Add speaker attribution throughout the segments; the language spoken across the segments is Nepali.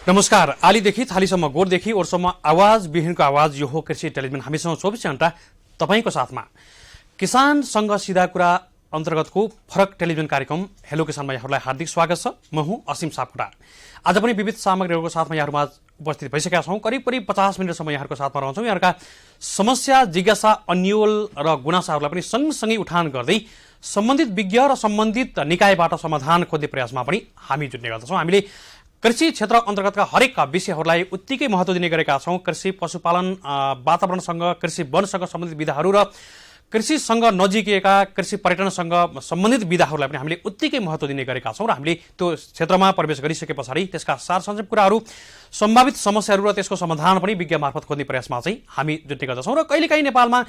Speaker 1: नमस्कार। आलीदेखि थालीसम्म, गोठदेखि ओरसम्म आवाज विहीनको आवाज यो हो कृषि टेलिभिजन। हामीसँग 24 घण्टा तपाईको साथमा। किसानसँग सीधा कुरा अन्तर्गतको फरक टेलिभिजन कार्यक्रम हेलो किसानमा यहाँहरूलाई हार्दिक स्वागत छ। म हुँ असीम सापकोटा। आज पनि विविध सामग्रीहरूको साथमा यहाँहरूमा उपस्थित भइसकेका छौँ। करिब 50 मिनटसम्म यहाँहरूको साथमा रहन्छौँ। यहाँहरूका समस्या, जिज्ञासा, अन्यल र गुनासाहरूलाई पनि सँगसँगै उठान गर्दै सम्बन्धित विज्ञ र सम्बन्धित निकायबाट समाधान खोज्ने प्रयासमा पनि हामी जुट्ने गर्दछौँ। हामीले कृषि क्षेत्र अन्तर्गतका हरेक विषयहरूलाई उत्तिकै महत्त्व दिने गरेका छौँ। कृषि, पशुपालन, वातावरणसँग, कृषि वनसँग सम्बन्धित विधाहरू र कृषिसँग नजिकिएका कृषि पर्यटनसँग सम्बन्धित विधाहरूलाई पनि हामीले उत्तिकै महत्त्व दिने गरेका छौँ र हामीले त्यो क्षेत्रमा प्रवेश गरिसके पछाडि त्यसका सारसञ्क्षेप कुराहरू, सम्भावित समस्याहरू र त्यसको समाधान पनि विज्ञ मार्फत खोज्ने प्रयासमा चाहिँ हामी जुट्ने गर्दछौँ। र कहिलेकाहीँ नेपालमा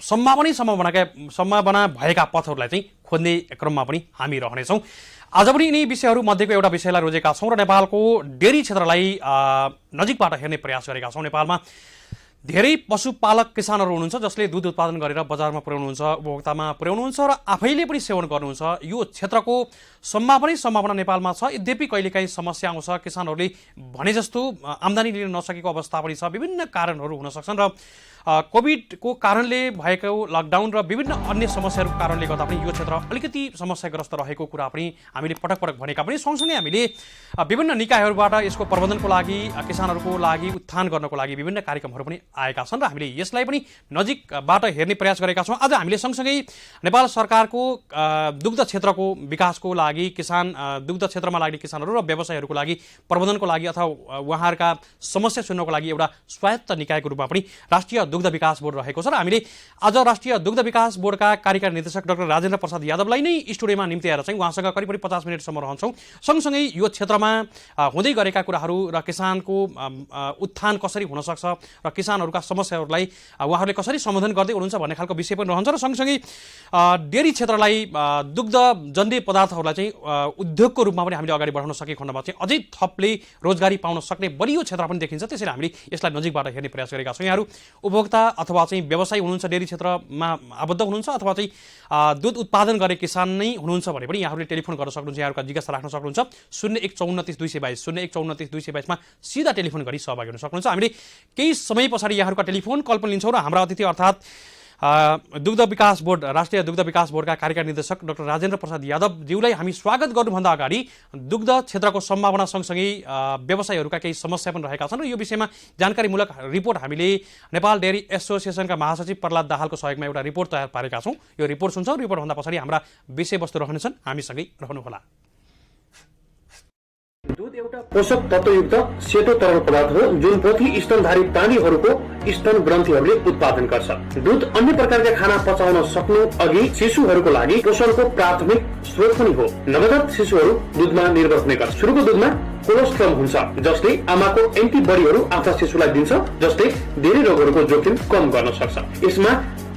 Speaker 1: सम्भावना भएका पथहरूलाई चाहिँ खोज्ने क्रममा पनि हामी रहनेछौँ। आज पनि यिनी विषयहरू मध्येको एउटा विषयलाई रोजेका छौँ र नेपालको डेरी क्षेत्रलाई नजिकबाट हेर्ने प्रयास गरेका छौँ। नेपालमा धेरै पशुपालक किसानहरू हुनुहुन्छ जसले दूध उत्पादन गरेर बजारमा पुर्याउनुहुन्छ, उपभोक्तामा पुर्याउनुहुन्छ र आफैले पनि सेवन गर्नुहुन्छ। यो क्षेत्रको सम्भावना नेपालमा छ। यद्यपि कहिलेकाहीँ समस्या आउँछ। किसानहरूले भने जस्तो आम्दानी लिन नसकेको अवस्था पनि छ। विभिन्न कारणहरू हुन सक्छन् र कोभिडको कारणले भएको लकडाउन र विभिन्न अन्य समस्याहरूको कारणले गर्दा पनि यो क्षेत्र अलिकति समस्याग्रस्त रहेको कुरा पनि हामीले पटक पटक भनेका पनि। सँगसँगै हामीले विभिन्न निकायहरूबाट यसको प्रबन्धनको लागि, किसानहरूको लागि उत्थान गर्नको लागि विभिन्न कार्यक्रमहरू पनि आएका छन् र हामीले यसलाई पनि नजिकबाट हेर्ने प्रयास गरेका छौँ। आज हामीले सँगसँगै नेपाल सरकारको दुग्ध क्षेत्रको विकासको लागि, दुग्ध क्षेत्रमा लाग्ने किसानहरू र व्यवसायहरूको लागि प्रबन्धनको लागि अथवा उहाँहरूका समस्या सुन्नको लागि एउटा स्वायत्त निकायको रूपमा पनि राष्ट्रिय दुग्ध विकास बोर्ड रहेको छ र हामीले आज राष्ट्रिय दुग्ध विकास बोर्डका कार्यकारी निर्देशक डाक्टर राजेन्द्र प्रसाद यादवलाई नै स्टुडियोमा निम्ति आएर चाहिँ उहाँसँग करिब 50 मिनटसम्म रहन्छौँ। सँगसँगै यो क्षेत्रमा हुँदै गरेका कुराहरू र किसानको उत्थान कसरी हुनसक्छ र किसानहरूका समस्याहरूलाई उहाँहरूले कसरी समाधान गर्दै हुनुहुन्छ भन्ने खालको विषय पनि रहन्छ र सँगसँगै डेरी क्षेत्रलाई दुग्ध जन्य पदार्थहरूलाई चाहिँ उद्योगको रूपमा पनि हामीले अगाडि बढाउन सके खण्डमा चाहिँ अझै थपले रोजगारी पाउन सक्ने बलियो क्षेत्र पनि देखिन्छ। त्यसैले हामीले यसलाई नजिकबाट हेर्ने प्रयास गरेका छौँ। यहाँहरू उपभोक्ता अथवा चाहिँ व्यवसायी हुनुहुन्छ, डेरी क्षेत्रमा आबद्ध हुनुहुन्छ अथवा चाहिँ दुध उत्पादन गर्ने किसान नै हुनुहुन्छ भने पनि यहाँहरूले टेलिफोन गर्न सक्नुहुन्छ, यहाँहरूका जिज्ञासा राख्न सक्नुहुन्छ। 01943222 01943222 सिधा टेलिफोन गरी सहभागी हुन सक्नुहुन्छ। हामीले केही समय पछाडि यहाँहरूका टेलिफोन कल पनि लिन्छौँ र हाम्रा अतिथि अर्थात् दुग्ध विकास बोर्ड, राष्ट्रिय दुग्ध विकास बोर्डका कार्यकारी निर्देशक डाक्टर राजेन्द्र प्रसाद यादवज्यूलाई हामी स्वागत गर्नुभन्दा अगाडि दुग्ध क्षेत्रको सम्भावना सँगसँगै व्यवसायहरूका केही समस्या पनि रहेका छन् र यो विषयमा जानकारीमूलक रिपोर्ट हामीले नेपाल डेयरी एसोसिएसनका महासचिव प्रहलाद दाहालको सहयोगमा एउटा रिपोर्ट तयार पारेका छौँ। यो रिपोर्ट सुन्छौँ। रिपोर्टभन्दा पछाडि हाम्रा विषयवस्तु रहनेछन्। हामीसँगै रहनुहोला।
Speaker 2: दूध एउटा पोषक तत्वयुक्त सेतो तरल पदार्थ हो जुन प्रति स्तनधारी प्राणीहरूको स्तन ग्रन्थीहरूले उत्पादन गर्छ। दूध अन्य प्रकारका खाना पचाउन सक्नु अघि शिशुहरूको लागि पोषणको प्राथमिक स्रोत पनि हो। नवजात शिशुहरू दूधमा निर्भर हुने गर्छ। सुरुको दूधमा कोलोस्ट्रम हुन्छ जसले आमाको एन्टिबडीहरू आफ्ना शिशुलाई दिन्छ, जसले धेरै रोगहरूको जोखिम कम गर्न सक्छ। यसमा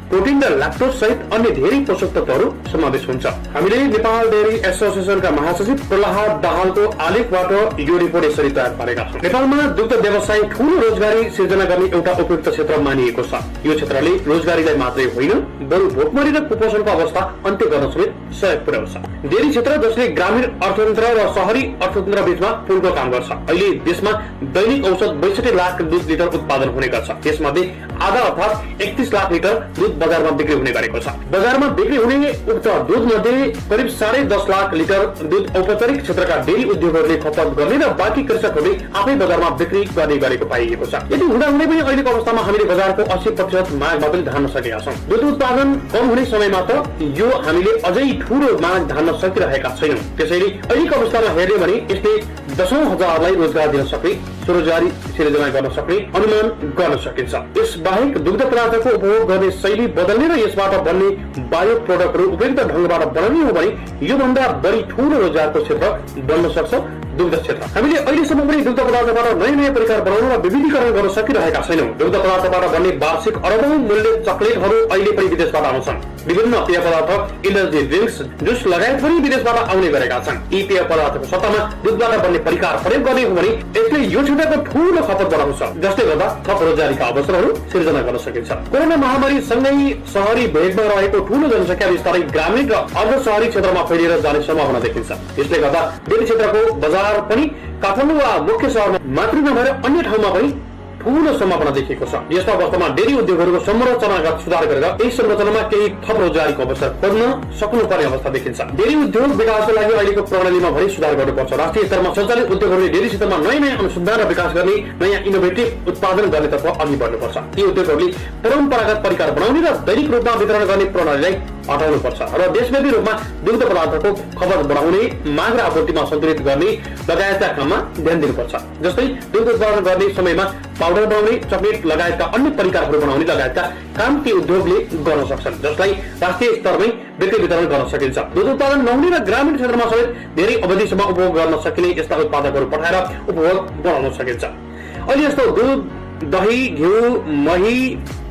Speaker 2: प्रोटिन र ल्याक्टोज सहित अन्य धेरै पोषक तत्वहरू समावेश हुन्छ। हामीले नेपाल डेयरी एसोसिएसनका महासचिव प्रहलाद दाहालको आलेखबाट यो रिपोर्ट यसरी तयार पारेका छौँ। नेपालमा दुग्ध व्यवसाय ठूलो रोजगारी सिर्जना गर्ने एउटा उपयुक्त क्षेत्र मानिएको छ। यो क्षेत्रले रोजगारीलाई मात्रै होइन बरु भोकमरी र कुपोषणको अवस्था अन्त्य गर्न समेत सहयोग पुर्याउँछ। डेयरी क्षेत्र जसले ग्रामीण अर्थतन्त्र र शहरी अर्थतन्त्र बीचमा पुलको काम गर्छ। अहिले देशमा दैनिक औसत 62 लाख दुध लिटर उत्पादन हुने गर्छ। यसमध्ये आधा अर्थात् 31 लाख लिटर दुध बजारमा बिक्री हुने गरेको छ। बजारमा बिक्री हुने उक्त दुध मध्ये करिब 10.5 लाख लिटर दुध औपचारिक क्षेत्रका डेरी उद्योगहरूले खपत गर्ने र बाँकी कृषकहरूले आफै बजारमा बिक्री गर्ने गरेको पाइएको छ। यदि हुँदाहुँदै पनि अहिलेको अवस्थामा हामीले बजारको 80% माग मात्रै धान्न सकेका छौँ। दुध उत्पादन कम हुने समयमा त यो हामीले अझै ठूलो माग धान्न सकिरहेका छैनौँ। त्यसैले अहिलेको अवस्थामा हेर्ने भने यसले दशौं हजारलाई रोजगार दिन सक्ने, स्वरोजगारी सिर्जना गर्न सक्ने अनुमान गर्न सकिन्छ। यस बाहेक दुग्ध पदार्थको उपभोग गर्ने शैली बदल्ने र यसबाट बन्ने बायो प्रोडक्टहरू उपयुक्त ढङ्गबाट बनाउने हो भने योभन्दा बढी ठूलो रोजगारको क्षेत्र बन्न सक्छ दुग्ध क्षेत्र। हामीले अहिलेसम्म पनि दुग्ध पदार्थबाट नयाँ परिकार बनाउन र विविधीकरण गर्न सकिरहेका छैनौँ। दुग्ध पदार्थबाट बन्ने वार्षिक अरबौं मूल्य चकलेटहरू अहिले पनि विदेशबाट आउँछन्। विभिन्न पेय पदार्थ, इनर्जी ड्रिङ्क्स, जुस लगायत पनि विदेशबाट आउने गरेका छन्। यी पेय पदार्थको सट्टामा दुधबाट बन्ने परिकार प्रयोग गर्ने हो भने यसले यो क्षेत्रको ठूलो खपत बढाउँछ, जसले गर्दा थप रोजगारीका अवसरहरू सिर्जना गर्न सकिन्छ। कोरोना महामारी सँगै शहरी भेगमा रहेको ठूलो जनसङ्ख्या बिस्तारै ग्रामीण र अर्ध शहरी क्षेत्रमा फैलिएर जाने सम्भावना देखिन्छ। यसले गर्दा डेरी क्षेत्रको बजार बजार पनि काठमाडौँ वा मुख्य शहरमा मात्र नभएर अन्य ठाउँमा पनि ठूलो सम्भावना देखिएको छ। यस्तो अवस्थामा डेरी उद्योगहरूको संरचनागत सुधार गरेर यही संरचनामा केही थप रोजगारीको अवसर खोज्न सक्नुपर्ने अवस्था देखिन्छ। डेरी उद्योग विकासको लागि अहिलेको प्रणालीमा भने सुधार गर्नुपर्छ। राष्ट्रिय स्तरमा सञ्चालित उद्योगहरूले डेरी क्षेत्रमा नयाँ अनुसन्धान र विकास गर्ने, नयाँ इनोभेटिभ उत्पादन गर्नेतर्फ अघि बढ्नुपर्छ। यी उद्योगहरूले परम्परागत परिकार बनाउने र दैनिक रूपमा वितरण गर्ने प्रणालीलाई हटाउनुपर्छ र देशव्यापी रूपमा दुग्ध पदार्थको खपत बढाउने, माग र आपूर्तिमा सन्तुलित गर्ने लगायतका काममा ध्यान दिनुपर्छ। जस्तै दुग्ध उत्पादन गर्ने समयमा पाउडर बनाउने, चकलेट लगायतका अन्य परिकारहरू बनाउने लगायतका काम ती उद्योगले गर्न सक्छन्, जसलाई राष्ट्रिय स्तरमै बिक्री वितरण गर्न सकिन्छ। दुध उत्पादन नहुने र ग्रामीण क्षेत्रमा समेत धेरै अवधिसम्म उपभोग गर्न सकिने यस्ता उत्पादकहरू पठाएर उपभोग बढाउन सकिन्छ। अहिले यस्तो दूध, दही, घिउ, मही,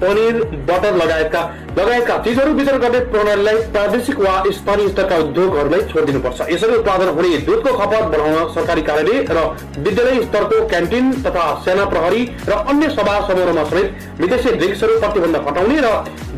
Speaker 2: पनिर, बटर लगायतका चीजहरू वितरण गर्ने प्रणालीलाई प्रादेशिक वा स्थानीय स्तरका उद्योगहरूलाई छोडिदिनुपर्छ। यसरी उत्पादन हुने दुधको खपत बढाउन सरकारी कार्यालय र विद्यालय स्तरको क्यान्टिन तथा सेना प्रहरी र अन्य सभा समूहमा समेत विदेशी ड्रिङ्क्सहरू प्रतिबन्ध हटाउने र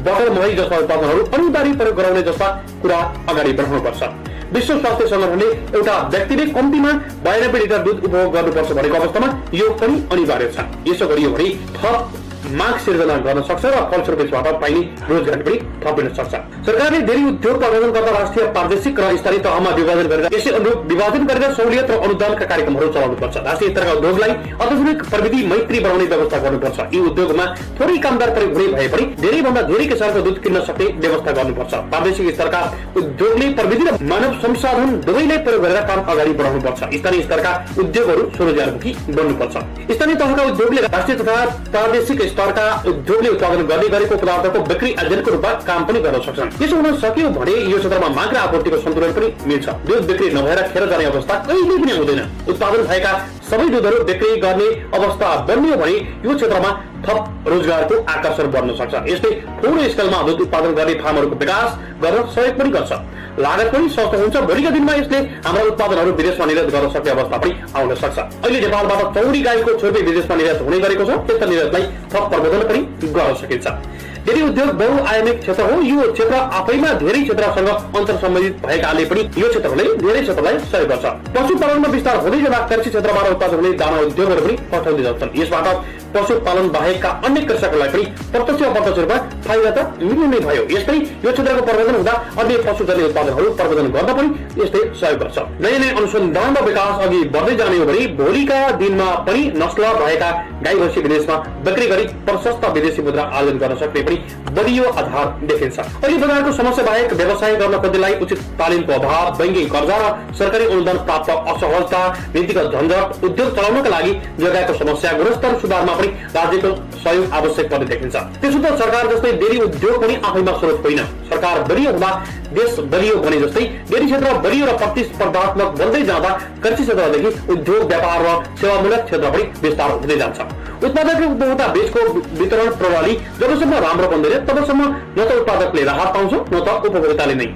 Speaker 2: बटर, मही जस्ता उत्पादनहरू अनिवार्य प्रयोग गराउने जस्ता कुरा अगाडि बढाउनुपर्छ। विश्व स्वास्थ्य संगठनले एउटा व्यक्तिले कम्तीमा 92 लिटर दूध उपभोग गर्नुपर्छ भनेको अवस्थामा यो पनि अनिवार्य छ। यसो गरियो भने थप माग सिर्जना गर्न सक्छ र फलस्वरूप यसबाट पाइने रोजगार पनि थपिन सक्छ। सरकारले डेरी उद्योग प्रबन्धनकर्ता राष्ट्रिय, प्रादेशिक र स्थानीय तहमा विभाजन गरेर यसै अनुरूप विभाजन गरेर सहुलियत र अनुदानका कार्यक्रमहरू चलाउनुपर्छ। राष्ट्रिय स्तरका उद्योगलाई आधुनिक प्रविधि मैत्री बनाउने व्यवस्था गर्नुपर्छ। यी उद्योगमा थोरै कामदार प्रयोग हुने भए पनि धेरै भन्दा धेरै किसानको दूध किन्न सक्ने व्यवस्था गर्नुपर्छ। प्रादेशिक स्तरका उद्योगले प्रविधि र मानव संसाधन दुवैलाई प्रयोग गरेर काम अगाडि बढाउनुपर्छ। स्थानीय स्तरका उद्योगहरू स्वरोजगारमुखी बन्नुपर्छ। स्थानीय तहका उद्योगले राष्ट्रिय तथा प्रादेशिक स्तरका उद्योगले उत्पादन गर्ने गरेको पदार्थको बिक्री एजेन्टको रूपमा काम पनि गर्न सक्छन्। यसो हुन सक्यो भने यो क्षेत्रमा माग र आपूर्तिको सन्तुलन पनि मिल्छ। दूध बिक्री नभएर खेर जाने अवस्था कहिले पनि आउँदैन। उत्पादन भएका सबै दूधहरू बिक्री गर्ने अवस्था बन्यो भने यो क्षेत्रमा थप रोजगारको आकर्षण बढ्न सक्छ। यस्तै ठूलो स्केलमा दूध उत्पादन गर्ने फार्महरूको विकास गर्न सहयोग पनि गर्छ। लागत पनि सस्तो हुन्छ। भोलिका दिनमा यसले हाम्रा उत्पादनहरू विदेशमा निर्यात गर्न सक्ने अवस्था पनि आउन सक्छ। अहिले नेपालबाट चौरी गाईको छुर्पी विदेशमा निर्यात हुने गरेको छ। त्यस्ता निर्यातलाई थप प्रबन्धन पनि गर्न सकिन्छ। डेरी उद्योग बहुआयामिक क्षेत्र हो। यो क्षेत्र आफैमा धेरै क्षेत्रसँग अन्तर्सम्बन्धित भएकाले पनि यो क्षेत्रले धेरै क्षेत्रलाई सहयोग गर्छ। पशुपालनमा विस्तार हुँदै जाँदा कृषि क्षेत्रबाट उत्पादन हुने दाना उद्योगहरू पनि पठाउँदै जान्छन्। यसबाट पशुपालन बाहेकका अन्य कृषकहरूलाई पनि प्रत्यक्ष अप्रत्यक्ष रूपमा फाइदा त मिल्ने भयो। यस्तै यो क्षेत्रको प्रबन्धन हुँदा अन्य पशुजन्य उत्पादनहरू प्रबन्धन गर्न पनि यस्तै सहयोग गर्छ। नयाँ अनुसन्धान र विकास अघि बढ्दै जाने हो भने भोलिका दिनमा पनि नस्ल भएका गाई भैँसी विदेशमा बिक्री गरी प्रशस्त विदेशी मुद्रा आर्जन गर्न सक्ने पनि बलियो आधार देखिन्छ। अहिले बजारको समस्या बाहेक व्यवसाय गर्न खोज्नेलाई उचित तालिमको अभाव, बैंकिङ कर्जा र सरकारी अनुदान प्राप्त असहजता, नीतिगत झन्झट, उद्योग चलाउनका लागि लगाएको समस्या, गुणस्तर सुधारमा पनि राज्यको सहयोग आवश्यक पर्ने देखिन्छ। त्यसो त सरकार जस्तै डेरी उद्योग पनि आफैमा स्रोत होइन। सरकार बलियो हुँदा देश बलियो भने जस्तै डेरी क्षेत्र बलियो र प्रतिस्पर्धात्मक बन्दै जाँदा कृषि क्षेत्रदेखि उद्योग, व्यापार र सेवामूलक क्षेत्र पनि विस्तार हुँदै जान्छ। उत्पादक र उपभोक्ता बीचको वितरण प्रणाली जबसम्म राम्रो बन्दैन तबसम्म न त उत्पादकले राहत पाउँछ न त उपभोक्ताले नै।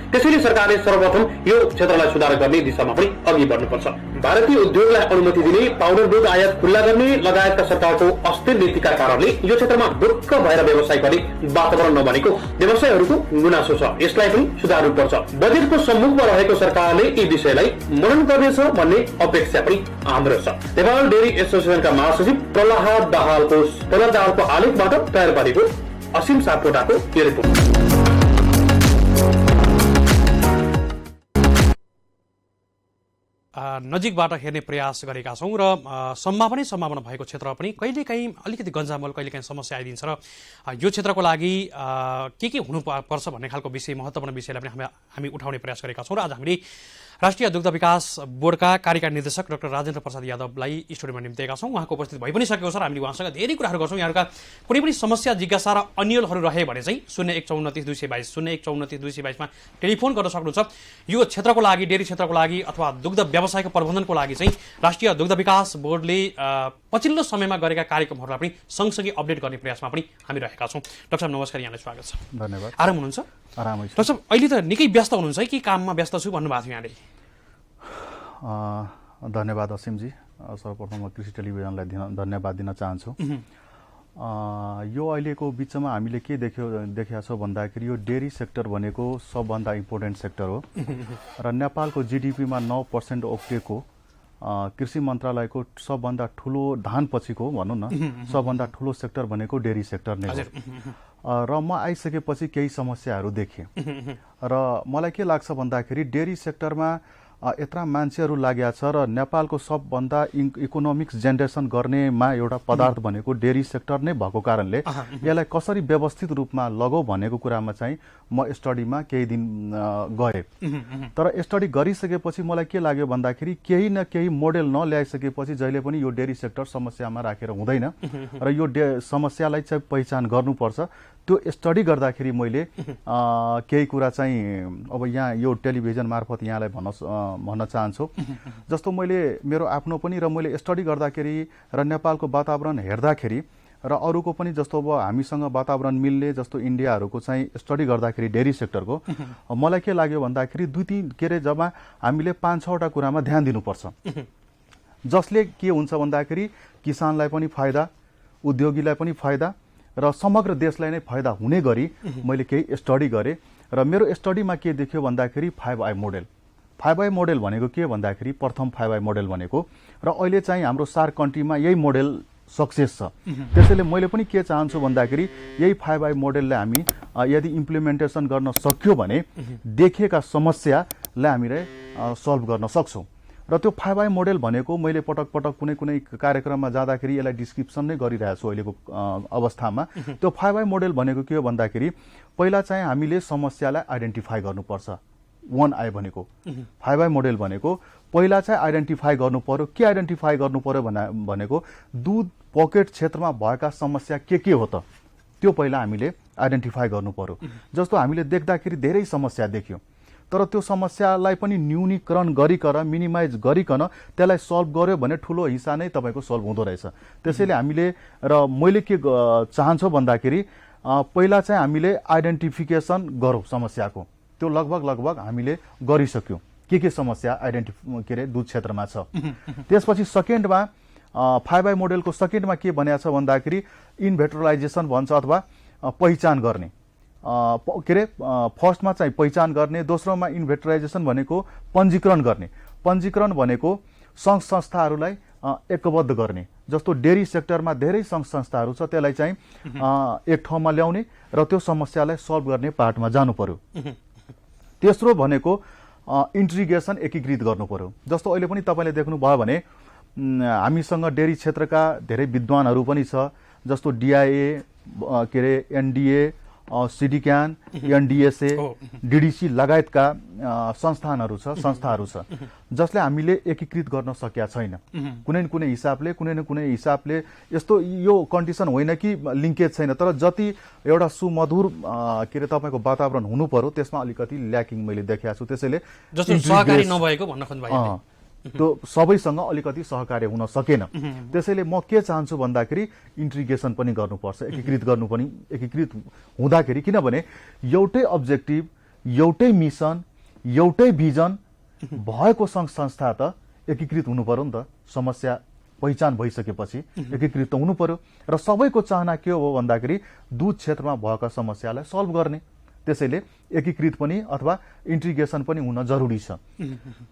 Speaker 2: त्यसैले सरकारले सर्वप्रथम यो क्षेत्रलाई सुधार गर्ने दिशामा पनि अघि बढ्नुपर्छ। भारतीय उद्योगलाई अनुमति दिने, पाउडर दूध आयात खुल्ला गर्ने लगायतका सरकारको अस्थिर नीतिका कारणले यो क्षेत्रमा ढुक्क भएर व्यवसाय गर्ने वातावरण नबनेको व्यवसायहरूको गुनासो छ। यसलाई पनि सुधार्नुपर्छ। बजेटको सम्मुखमा रहेको सरकारले यी विषयलाई मनन गर्नेछ भन्ने अपेक्षा पनि हाम्रो छ। नेपाल डेरी एसोसिएसनका महासचिव प्रहलाद दाहालको आलेखबाट तयार पारेको असीम सापकोटाको यो रिपोर्ट।
Speaker 1: नजिकबाट हेर्ने प्रयास गरेका छौँ र सम्भावना भएको क्षेत्र पनि कहिलेकाहीँ अलिकति गन्जामल, कहिलेकाहीँ समस्या आइदिन्छ र यो क्षेत्रको लागि के हुनुपर्छ भन्ने खालको विषय, महत्त्वपूर्ण विषयलाई पनि हामी उठाउने प्रयास गरेका छौँ। र आज हामीले राष्ट्रिय दुग्ध विकास बोर्डका कार्यकारी निर्देशक डाक्टर राजेन्द्र प्रसाद यादवलाई स्टुडियोमा निम्तेका छौँ। उहाँको उपस्थित भइ पनि सकेको छ र हामीले उहाँसँग धेरै कुराहरू गर्छौँ। यहाँहरूका कुनै पनि समस्या, जिज्ञासा र अन्यलहरू रहे भने चाहिँ 01943222 01943222 टेलिफोन गर्न सक्नुहुन्छ। यो क्षेत्रको लागि, डेरी क्षेत्रको लागि अथवा दुग्ध व्यवसायको प्रबन्धनको लागि चाहिँ राष्ट्रिय दुग्ध विकास बोर्डले पछिल्लो समयमा गरेका कार्यक्रमहरूलाई पनि सँगसँगै अपडेट गर्ने प्रयासमा पनि हामी रहेका छौँ। डाक्टर साहब नमस्कार, यहाँलाई स्वागत छ।
Speaker 3: धन्यवाद।
Speaker 1: आराम हुनुहुन्छ?
Speaker 3: आरामै छु।
Speaker 1: डाक्टर साहब अहिले त निकै व्यस्त हुनुहुन्छ है, के काममा व्यस्त छु भन्नुभएको थियो यहाँले?
Speaker 3: धन्यवाद असीमजी। सर्वप्रथम म कृषि टेलिभिजनलाई धन्यवाद दिन चाहन्छु। यो अहिलेको बिचमा हामीले के देखेका छौँ भन्दाखेरि यो डेरी सेक्टर भनेको सबभन्दा इम्पोर्टेन्ट सेक्टर हो र नेपालको जिडिपीमा 9% ओक्टेको कृषि मन्त्रालयको सबभन्दा ठुलो धान पछिको भनौँ न सबभन्दा ठुलो सेक्टर भनेको डेरी सेक्टर नै हो। र म आइसकेपछि केही समस्याहरू देखेँ र मलाई के लाग्छ भन्दाखेरि डेरी सेक्टरमा यत्रा मान्छेहरू लागेका छ र नेपालको सबभन्दा इकोनोमिक्स जेनेरेसन गर्नेमा एउटा पदार्थ भनेको डेरी सेक्टर नै भएको कारणले यसलाई कसरी व्यवस्थित रूपमा लगाऊ भनेको कुरामा चाहिँ म स्टडीमा केही दिन गएँ। तर स्टडी गरिसकेपछि मलाई के लाग्यो भन्दाखेरि केही न केही मोडेल नल्याइसकेपछि जहिले पनि यो डेरी सेक्टर समस्यामा राखेर हुँदैन र यो समस्यालाई चाहिँ पहिचान गर्नुपर्छ। त्यो स्टडी गर्दाखेरि मैले केही कुरा चाहिँ अब यहाँ यो टेलिभिजन मार्फत यहाँलाई भन्न चाहन्छु। जस्तो मैले मेरो आफ्नो पनि र मैले स्टडी गर्दाखेरि र नेपालको वातावरण हेर्दाखेरि र अरूको पनि जस्तो अब हामीसँग वातावरण मिल्ने जस्तो इन्डियाहरूको चाहिँ स्टडी गर्दाखेरि डेरी सेक्टरको मलाई के लाग्यो भन्दाखेरि के अरे जब हामीले 5-6वटा कुरामा ध्यान दिनुपर्छ जसले के हुन्छ भन्दाखेरि किसानलाई पनि फाइदा, उद्योगीलाई पनि फाइदा र समग्र देशलाई नै फाइदा हुने गरी मैले केही स्टडी गरेँ र मेरो स्टडीमा के देख्यो भन्दाखेरि 5I मोडेल। 5I मोडेल भनेको के भन्दाखेरि प्रथम 5I मोडेल भनेको र अहिले चाहिँ हाम्रो सार्क कन्ट्रीमा यही मोडेल सक्सेस छ। त्यसैले मैले पनि के चाहन्छु भन्दाखेरि यही 5I मोडेललाई हामी यदि इम्प्लिमेन्टेसन गर्न सक्यो भने देखेका समस्यालाई हामीले सल्भ गर्न सक्छौँ। र त्यो 5I मोडेल भनेको मैले पटक पटक कुनै कार्यक्रममा जाँदाखेरि यसलाई डिस्क्रिप्सन नै गरिरहेको छु अहिलेको अवस्थामा। त्यो 5I मोडेल भनेको के हो भन्दाखेरि पहिला चाहिँ हामीले समस्यालाई आइडेन्टिफाई गर्नुपर्छ। 1I भनेको 5I मोडेल भनेको पहिला चाहिँ आइडेन्टिफाई गर्नु पर्यो। के आइडेन्टिफाई गर्नु पर्यो भनेको दुध पकेट क्षेत्रमा भएका समस्या के हो त त्यो पहिला हामीले आइडेन्टिफाई गर्नु पर्यो। जस्तो हामीले देख्दाखेरि धेरै समस्या देख्यौँ तर त्यो समस्यालाई पनि न्यूनीकरण गरिकन मिनिमाइज गरिकन त्यसलाई सल्भ गर्यो भने ठुलो हिस्सा नै तपाईँको सल्भ हुँदो रहेछ। त्यसैले हामीले र मैले के चाहन्छु भन्दाखेरि पहिला चाहिँ हामीले आइडेन्टिफिकेसन गरौँ समस्याको। त्यो लगभग हामीले गरिसक्यौँ के समस्या के अरे दुध क्षेत्रमा छ। त्यसपछि सेकेन्डमा 5I मोडेलको सेकेन्डमा के भनेको छ भन्दाखेरि इन्भेन्टराइजेसन भन्छ अथवा पहिचान गर्ने। के अरे फर्स्टमा चाहिँ पहिचान गर्ने, दोस्रोमा इन्भेन्टराइजेसन भनेको पञ्जीकरण गर्ने। पञ्जीकरण भनेको सङ्घ संस्थाहरूलाई एकबद्ध गर्ने। जस्तो डेरी सेक्टरमा धेरै सङ्घ संस्थाहरू छ त्यसलाई चाहिँ एक ठाउँमा ल्याउने र त्यो समस्यालाई सल्भ गर्ने पार्टमा जानु पर्यो। तेस्रो भनेको इन्ट्रिगेसन एकीकृत गर्नु पर्यो। जस्तो अहिले पनि तपाईँले देख्नुभयो भने हामीसँग डेरी क्षेत्रका धेरै विद्वानहरू पनि छ जस्तो DIA के अरे NDA सिडिक्यान NDSA DDC लगायतका संस्थाहरू छ जसले हामीले एकीकृत गर्न सकेका छैन। कुनै न कुनै हिसाबले यस्तो यो कन्डिसन होइन कि लिङ्केज छैन तर जति एउटा सुमधुर के अरे तपाईँको वातावरण हुनु पर्यो त्यसमा अलिकति ल्याकिङ मैले देखेको छु। त्यसैले
Speaker 1: जस्तो सहकारी नभएको भन्न खोज्नुभयो
Speaker 3: त्यो सबैसँग अलिकति सहकार्य हुन सकेन। त्यसैले म के चाहन्छु भन्दाखेरि इन्ट्रिगेसन पनि गर्नुपर्छ, एकीकृत हुँदाखेरि किनभने एउटै अब्जेक्टिभ, एउटै मिसन, एउटै भिजन भएको सङ्घ संस्था त एकीकृत हुनु पर्यो नि त। समस्या पहिचान भइसकेपछि एकीकृत त हुनु पर्यो र सबैको चाहना के हो भन्दाखेरि दुध क्षेत्रमा भएका समस्यालाई सल्भ गर्ने। त्यसैले एकीकृत पनि अथवा इन्ट्रिगेसन पनि हुन जरुरी छ।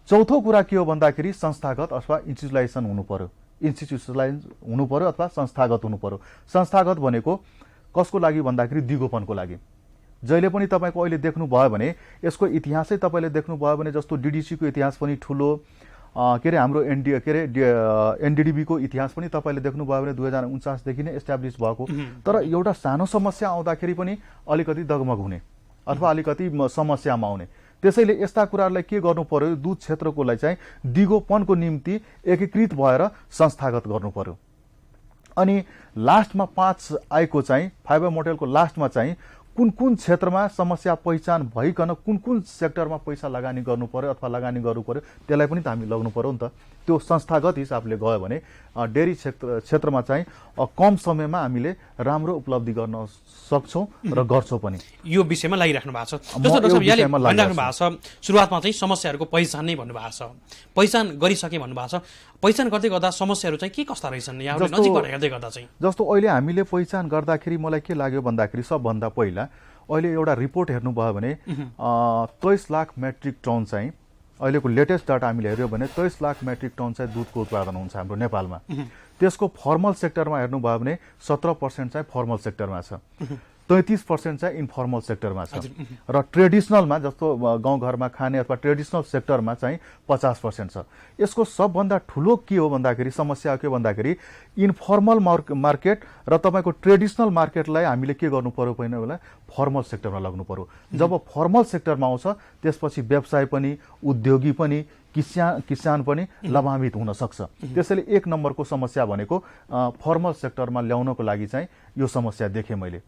Speaker 3: चौथो कुरा के हो भन्दाखेरि संस्थागत अथवा इन्स्टिट्युसनलाइजेसन हुनु पर्यो अथवा संस्थागत हुनु पर्यो। संस्थागत भनेको कसको लागि भन्दाखेरि दिगोपनको लागि। जहिले पनि तपाईँको अहिले देख्नुभयो भने यसको इतिहासै तपाईँले देख्नुभयो भने जस्तो DDC को इतिहास पनि ठुलो, के अरे हाम्रो NDDB को इतिहास पनि तपाईँले देख्नुभयो भने 2049 देखि नै एस्टाब्लिस भएको। तर एउटा सानो समस्या आउँदाखेरि पनि अलिकति दगमग हुने अथवा अलिकति समस्यामा आउने। त्यसैले यस्ता कुराहरूलाई के गर्नु पर्यो दुध क्षेत्रकोलाई चाहिँ दिगोपनको निम्ति एकीकृत भएर संस्थागत गर्नु पर्यो। अनि लास्टमा 5I को चाहिँ 5I मोडेलको लास्टमा चाहिँ कुन क्षेत्रमा समस्या पहिचान भइकन कुन सेक्टरमा पैसा लगानी गर्नु पर्यो अथवा लगानी गर्नु पर्यो त्यसलाई पनि त हामी लग्नु पर्यो नि त। त्यो संस्थागत हिसाबले गयो भने डेरी क्षेत्रमा चाहिँ कम समयमा हामीले राम्रो उपलब्धि गर्न सक्छौँ र गर्छौँ पनि।
Speaker 1: यो विषयमा लागिराख्नु भएको छ। जस्तो डाक्टर साहब यहाँले भनिराख्नु भएको छ सुरुवातमा चाहिँ समस्याहरूको पहिचान नै भन्नुभएको छ, पहिचान गरिसके भन्नुभएको छ। पहिचान गर्दै गर्दा समस्याहरू चाहिँ के कस्ता रहेछन् यहाँले नजिकबाट हेर्दै गर्दा चाहिँ?
Speaker 3: जस्तो अहिले हामीले पहिचान गर्दाखेरि मलाई के लाग्यो भन्दाखेरि सबभन्दा पहिला अहिले एउटा रिपोर्ट हेर्नुभयो भने 23 लाख मेट्रिक टन चाहिँ अहिलेको लेटेस्ट डाटा हामीले हेऱ्यौँ भने 23 लाख मेट्रिक टन चाहिँ दुधको उत्पादन हुन्छ हाम्रो नेपालमा। त्यसको फर्मल सेक्टरमा हेर्नुभयो भने 17% चाहिँ फर्मल सेक्टरमा छ, 33% चाहिँ इन्फर्मल सेक्टरमा छ र ट्रेडिसनलमा जस्तो गाउँघरमा खाने अथवा ट्रेडिसनल सेक्टरमा चाहिँ 50% छ। यसको सबभन्दा ठुलो के हो भन्दाखेरि समस्या के भन्दाखेरि इन्फर्मल मार्केट र तपाईँको ट्रेडिसनल मार्केटलाई हामीले के गर्नु पर्यो भने होला फर्मल सेक्टरमा लाग्नु पर्यो। जब फर्मल सेक्टरमा आउँछ त्यसपछि व्यवसाय पनि उद्योगी पनि किसान पनि लाभान्वित हुन सक्छ। त्यसैले एक नम्बरको समस्या भनेको फर्मल सेक्टरमा ल्याउनको लागि चाहिँ यो समस्या देखेँ मैले।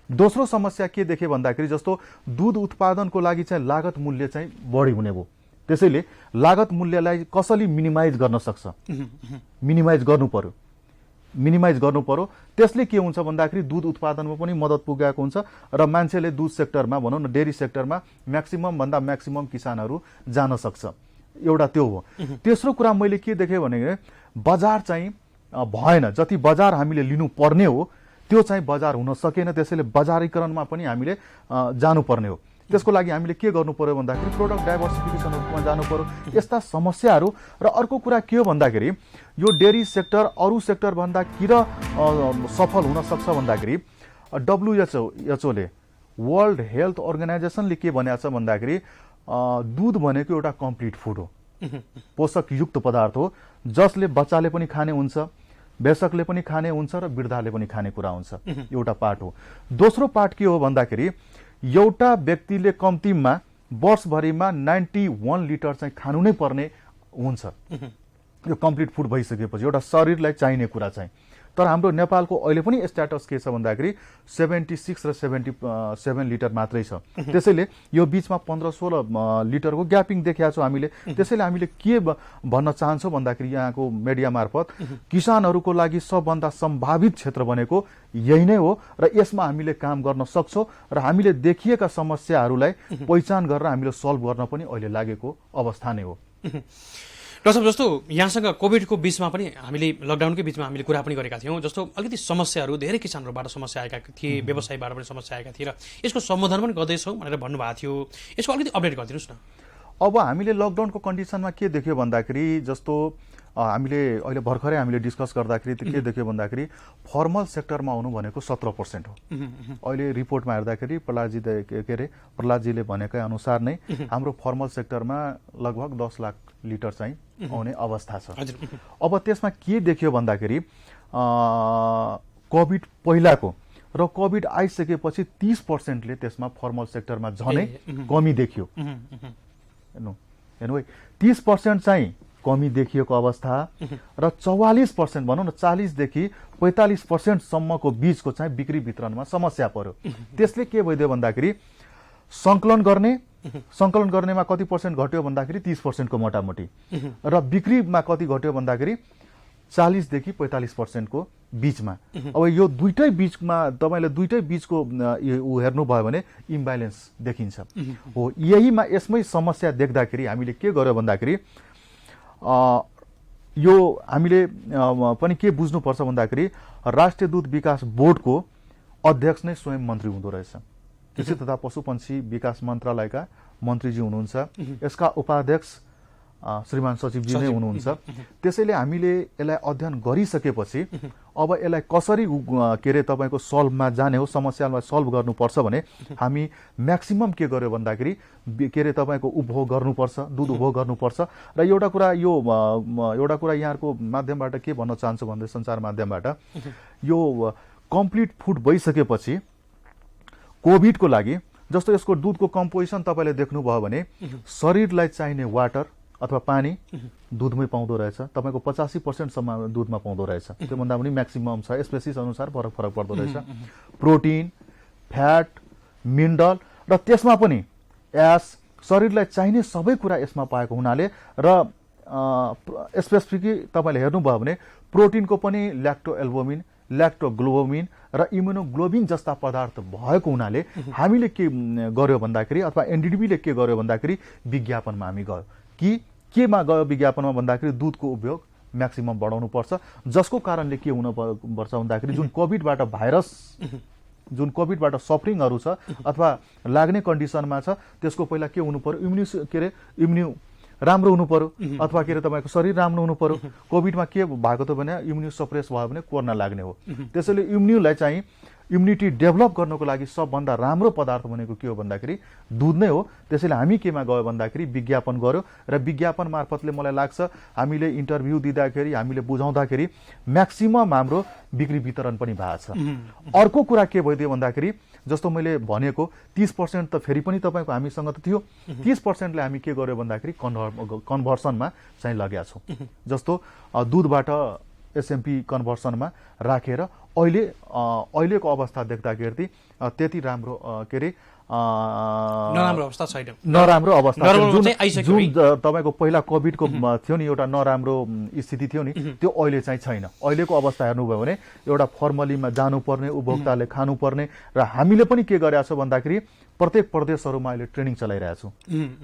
Speaker 3: दोस्रो समस्या के देखेँ भन्दाखेरि जस्तो दुध उत्पादनको लागि चाहिँ लागत मूल्य चाहिँ बढी हुने भयो। त्यसैले लागत मूल्यलाई कसरी मिनिमाइज गर्न सक्छ, मिनिमाइज गर्नु पर्यो। त्यसले के हुन्छ भन्दाखेरि दुध उत्पादनमा पनि मद्दत पुगेको हुन्छ र मान्छेले दुध सेक्टरमा भनौँ न डेरी सेक्टरमा म्याक्सिमम किसानहरू जान सक्छ। एउटा त्यो हो। तेस्रो कुरा मैले के देखेँ भने बजार चाहिँ भएन, जति बजार हामीले लिनु पर्ने हो त्यो चाहिँ बजार हुन सकेन। त्यसैले बजारीकरणमा पनि हामीले जानुपर्ने हो। त्यसको लागि हामीले के गर्नु पर्यो भन्दाखेरि प्रोडक्ट डाइभर्सिफिकेसनमा जानु पर्यो। यस्ता समस्याहरू र अर्को कुरा के हो भन्दाखेरि यो डेरी सेक्टर अरू सेक्टरभन्दा किन सफल हुन सक्छ भन्दाखेरि WHO वर्ल्ड हेल्थ अर्गनाइजेसनले के भनेको छ भन्दाखेरि दुध भनेको एउटा कम्प्लिट फुड हो, पोषकयुक्त पदार्थ हो, जसले बच्चाले पनि खाने हुन्छ, वयस्कले पनि खाने हुन्छ र वृद्धाले पनि खाने कुरा हुन्छ। एउटा पार्ट हो। दोस्रो पार्ट के हो भन्दाखेरि एउटा व्यक्तिले कम्तीमा वर्षभरिमा 91 लिटर चाहिँ खानु नै पर्ने हुन्छ। यो कम्प्लिट फुड भइसकेपछि एउटा शरीरलाई चाहिने कुरा चाहिँ। तर हाम्रो नेपालको अहिले पनि स्ट्याटस के छ भन्दाखेरि 76 र 77 लिटर मात्रै छ। त्यसैले यो बीचमा 15-16 लिटरको ग्यापिङ देखेका छौँ हामीले। त्यसैले हामीले के भन्न चाहन्छौँ भन्दाखेरि यहाँको मिडिया मार्फत किसानहरूको लागि सबभन्दा सम्भावित क्षेत्र भनेको यही नै हो र यसमा हामीले काम गर्न सक्छौँ र हामीले देखिएका समस्याहरूलाई पहिचान गरेर हामीले सल्भ गर्न पनि अहिले लागेको अवस्था नै हो।
Speaker 1: डाक्टर जस्तो यहाँसँग कोभिडको बीचमा पनि हामीले लकडाउनकै बीचमा हामीले कुरा पनि गरेका थियौँ। जस्तो अलिकति समस्याहरू धेरै किसानहरूबाट समस्या आएका थिए, व्यवसायबाट पनि समस्या आएका थिए र यसको समाधान पनि गर्दैछौँ भनेर भन्नुभएको थियो। यसको अलिकति अपडेट गरिदिनुहोस् न।
Speaker 3: अब हामीले लकडाउनको कन्डिसनमा के देख्यो भन्दाखेरि जस्तो हामीले अहिले भर्खरै हामीले डिस्कस गर्दाखेरि के देख्यो भन्दाखेरि फर्मल सेक्टरमा आउनु भनेको 17% हो। अहिले रिपोर्टमा हेर्दाखेरि प्रहलादजीले भनेकै अनुसार नै हाम्रो फर्मल सेक्टरमा लगभग 10 लाख लिटर चाहिँ आउने अवस्था छ। अब त्यसमा के देख्यो भन्दाखेरि कोभिड पहिलाको र कोभिड आइसकेपछि 30%ले त्यसमा फर्मल सेक्टरमा झनै कमी देखियो। हेर्नु 30% चाहिँ कमी देखिएको अवस्था र 44% भनौँ न 40 देखि 45% सम्मको बीचको चाहिँ बिक्री वितरणमा समस्या पर्यो। त्यसले के भइदियो भन्दाखेरि सङ्कलन गर्नेमा कति पर्सेन्ट घट्यो भन्दाखेरि 30% को मोटामोटी र बिक्रीमा कति घट्यो भन्दाखेरि 40 देखि 45% को बीचमा। अब यो दुईटै बीचमा तपाईले दुईटै बीचको हेर्नुभयो भने इम्ब्यालेन्स देखिन्छ हो। यहीमा यसमै समस्या देख्दाखेरि हामीले के गर्यो भन्दाखेरि यो हामीले पनि के बुझ्नुपर्छ भन्दाखेरि राष्ट्रिय दूध विकास बोर्डको अध्यक्ष नै स्वयं मन्त्री हुँदो रहेछ। कृषि तथा पशुपन्छी विकास मन्त्रालयका मन्त्रीजी हुनुहुन्छ। यसका उपाध्यक्ष श्रीमान सचिवजी नै हुनुहुन्छ। त्यसैले हामीले यसलाई अध्ययन गरिसकेपछि अब यसलाई कसरी के रे तपाईको सल्भमा जाने हो, समस्यालाई सल्भ गर्नुपर्छ भने हामी म्याक्सिमम के गर्यो भन्दाखेरि के रे तपाईको उपभोग गर्नुपर्छ, दुध उपभोग गर्नुपर्छ। र एउटा कुरा यहाँहरुको माध्यमबाट के भन्न चाहन्छु भन्दै सञ्चार माध्यमबाट यो कम्प्लिट फुड भइसकेपछि कोभिडको लागि जस्तो यसको दुधको कम्पोजिसन तपाईले देख्नुभयो भने शरीरलाई चाहिने वाटर अथवा पानी दुधमै पाउँदो रहेछ। तपाईको 85% सम्म दुधमा पाउँदो रहेछ। त्योभन्दा पनि म्याक्सिमम छ। स्पेसिस अनुसार फरक पर्दो रहेछ। प्रोटिन, फ्याट, मिनरल र त्यसमा पनि एस शरीरलाई चाहिने सबै कुरा यसमा पाएको हुनाले र स्पेसिफिकली तपाईले हेर्नुभयो भने प्रोटिनको पनि ल्याक्टोएल्बुमिन, ल्याक्टोग्लोबुमिन र इम्युनोग्लोबिन जस्ता पदार्थ भएको हुनाले हामीले के गर्यो भन्दाखेरि अथवा एनडीडीबीले के गर्यो भन्दाखेरि विज्ञापनमा हामी गयो कि केमा गयो विज्ञापनमा भन्दाखेरि दुधको उपयोग म्याक्सिमम बढाउनु पर्छ। जसको कारणले के हुन पर्छ भन्दाखेरि जुन कोभिडबाट सफरिङहरू छ अथवा लाग्ने कन्डिसनमा छ त्यसको पहिला के हुनु पर्यो राम्रो हुनु पर्यो अथवा के अरे तपाईँको शरीर राम्रो हुनु पर्यो। कोभिडमा के भएको त भने इम्युनिटी सप्रेस भयो भने कोरोना लाग्ने हो। त्यसैले इम्युनिटीलाई चाहिँ इम्युनिटी डेभलप गर्नको लागि सबभन्दा राम्रो पदार्थ भनेको के हो भन्दाखेरि दुध नै हो। त्यसैले हामी केमा गयो भन्दाखेरि विज्ञापन गर्यो र विज्ञापन मार्फतले मलाई लाग्छ हामीले इन्टरभ्यू दिँदाखेरि हामीले बुझाउँदाखेरि म्याक्सिमम हाम्रो बिक्री वितरण पनि भएको छ। अर्को कुरा के भइदियो भन्दाखेरि जस्तो मैले भनेको 30% त फेरि पनि तपाईँको हामीसँग त थियो, 30%ले हामी के गर्यो भन्दाखेरि कन्भर्सनमा चाहिँ लगेका छौँ। जस्तो दुधबाट एसएमपी कन्भर्सनमा राखेर अहिलेको अवस्था देख्दाखेरि त्यति राम्रो के अरे
Speaker 1: नराम्रो अवस्था छैन,
Speaker 3: नराम्रो अवस्था
Speaker 1: जुन
Speaker 3: तपाईँको पहिला कोभिडको थियो नि एउटा नराम्रो स्थिति थियो नि त्यो अहिले चाहिँ छैन। अहिलेको अवस्था हेर्नुभयो भने एउटा फर्मलीमा जानुपर्ने, उपभोक्ताले खानुपर्ने र हामीले पनि के गरेका छौँ भन्दाखेरि प्रत्येक प्रदेशहरूमा अहिले ट्रेनिङ चलाइरहेको छु।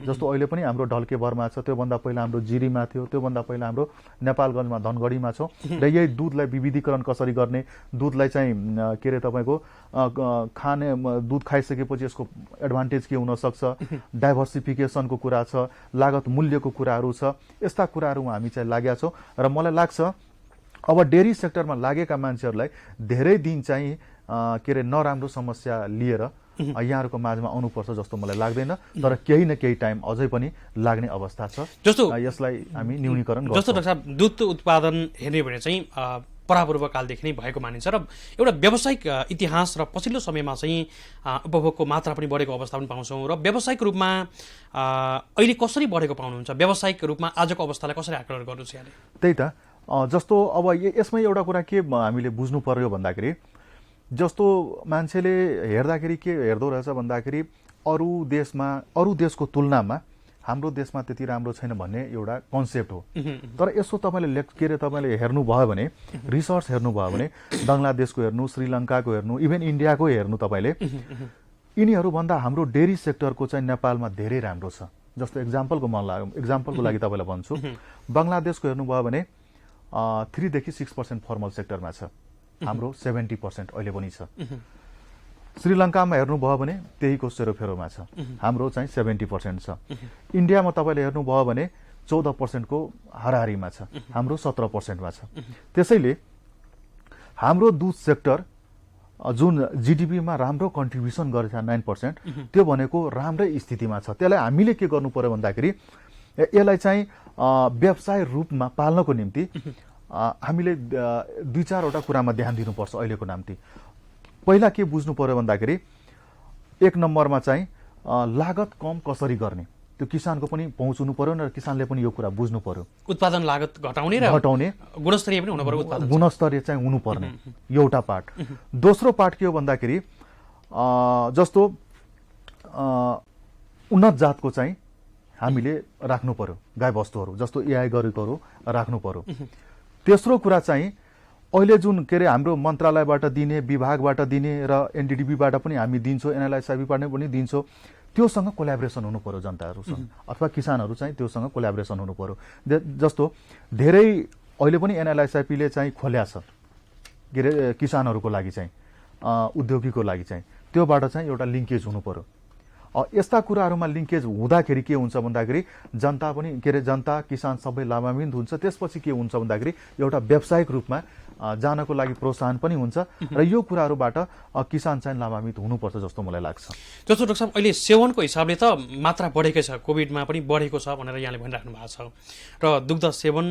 Speaker 3: जस्तो अहिले पनि हाम्रो ढल्केभरमा छ, त्योभन्दा पहिला हाम्रो जिरीमा थियो, त्योभन्दा पहिला हाम्रो नेपालगञ्जमा धनगढीमा छ र यही दुधलाई विविधीकरण कसरी गर्ने, दुधलाई चाहिँ के अरे तपाईँको खाने दुध खाइसकेपछि यसको एडभान्टेज के हुनसक्छ, डाइभर्सिफिकेसनको कुरा छ, लागत मूल्यको कुराहरू छ, यस्ता कुराहरूमा हामी चाहिँ लागेका छौँ। र मलाई लाग्छ अब डेरी सेक्टरमा लागेका मान्छेहरूलाई धेरै दिन चाहिँ के अरे नराम्रो समस्या लिएर यहाँहरूको माझमा आउनुपर्छ जस्तो मलाई लाग्दैन, तर केही न केही टाइम अझै पनि लाग्ने अवस्था छ।
Speaker 1: जस्तो
Speaker 3: यसलाई हामी न्यूनीकरण गर्छौँ।
Speaker 1: जस्तो डाक्टर साहब दुध उत्पादन हेर्ने भने चाहिँ परापूर्व कालदेखि नै भएको मानिन्छ र एउटा व्यावसायिक इतिहास र पछिल्लो समयमा चाहिँ उपभोगको मात्रा पनि बढेको अवस्था पनि पाउँछौँ र व्यावसायिक रूपमा अहिले कसरी बढेको पाउनुहुन्छ? व्यावसायिक रूपमा आजको अवस्थालाई कसरी आकलन गर्नुहुन्छ यहाँले?
Speaker 3: त्यही त जस्तो अब यसमै एउटा कुरा के हामीले बुझ्नु पर्यो भन्दाखेरि जस्तो मान्छेले हेर्दाखेरि के हेर्दो रहेछ भन्दाखेरि अरू देशको तुलनामा हाम्रो देशमा त्यति राम्रो छैन भन्ने एउटा कन्सेप्ट हो। तर यसो तपाईँले के अरे तपाईँले हेर्नुभयो भने रिसर्च हेर्नुभयो भने बङ्गलादेशको हेर्नु, श्रीलङ्काको हेर्नु, इभन इन्डियाको हेर्नु तपाईँले, यिनीहरूभन्दा हाम्रो डेरी सेक्टरको चाहिँ नेपालमा धेरै राम्रो छ। जस्तो एक्जाम्पलको लागि तपाईँलाई भन्छु, बङ्गलादेशको हेर्नुभयो भने 3 देखि 6% फर्मल सेक्टरमा छ, हाम्रो 70% अहिले पनि छ। श्रीलङ्कामा हेर्नुभयो भने त्यहीको सेरोफेरोमा छ, हाम्रो चाहिँ 70% छ। इन्डियामा तपाईँले हेर्नुभयो भने 14% को हाराहारीमा छ, हाम्रो 17%मा छ। त्यसैले हाम्रो दुध सेक्टर जुन जिडिपीमा राम्रो कन्ट्रिब्युसन गरेछ 9%, त्यो भनेको राम्रै स्थितिमा छ। त्यसलाई हामीले के गर्नु पर्यो भन्दाखेरि यसलाई चाहिँ व्यवसाय रूपमा पाल्नको निम्ति हामीले 2-4वटा कुरामा ध्यान दिनुपर्छ। अहिलेको निम्ति पहिला के बुझ्नु पर्यो भन्दाखेरि 1 नम्बरमा चाहिँ लागत कम कसरी गर्ने, त्यो किसानको पनि पहुँच हुनु पर्यो र किसानले पनि यो कुरा बुझ्नु पर्यो।
Speaker 1: उत्पादन लागत घटाउने गुणस्तरीय पनि हुनु पर्यो,
Speaker 3: गुणस्तरीय चाहिँ हुनुपर्ने एउटा पार्ट। दोस्रो पार्ट के हो भन्दाखेरि जस्तो उन्नत जातको चाहिँ हामीले राख्नु पर्यो, गाई बस्तुहरू जस्तो एआई गरेकोहरू राख्नु पर्यो। तेस्रो कुरा चाहिँ अहिले जुन के अरे हाम्रो मन्त्रालयबाट दिने, विभागबाट दिने र एनडिडिबीबाट पनि हामी दिन्छौँ, एनएलआइसिबाट पनि दिन्छौँ, त्योसँग कोल्याबोरेसन हुनु पर्यो जनताहरूसँग अथवा किसानहरू चाहिँ त्योसँग कोल्याबोरेसन हुनु पर्यो। जस्तो धेरै अहिले पनि एनएलआइसिपीले चाहिँ खोल्या छ के अरे किसानहरूको लागि चाहिँ, उद्योगीको लागि चाहिँ, त्योबाट चाहिँ एउटा लिङ्केज हुनु पर्यो। यस्ता कुराहरूमा लिङ्केज हुँदाखेरि के हुन्छ भन्दाखेरि जनता पनि के अरे जनता किसान सबै लाभान्वित हुन्छ। त्यसपछि के हुन्छ भन्दाखेरि एउटा व्यावसायिक रूपमा जानको लागि प्रोत्साहन पनि हुन्छ र यो कुराहरूबाट किसान चाहिँ लाभान्वित हुनुपर्छ जस्तो मलाई लाग्छ।
Speaker 1: जस्तो डाक्टर साहब अहिले सेवनको हिसाबले त मात्रा बढेकै छ, कोभिडमा पनि बढेको छ भनेर यहाँले भनिराख्नु भएको छ र दुग्ध सेवन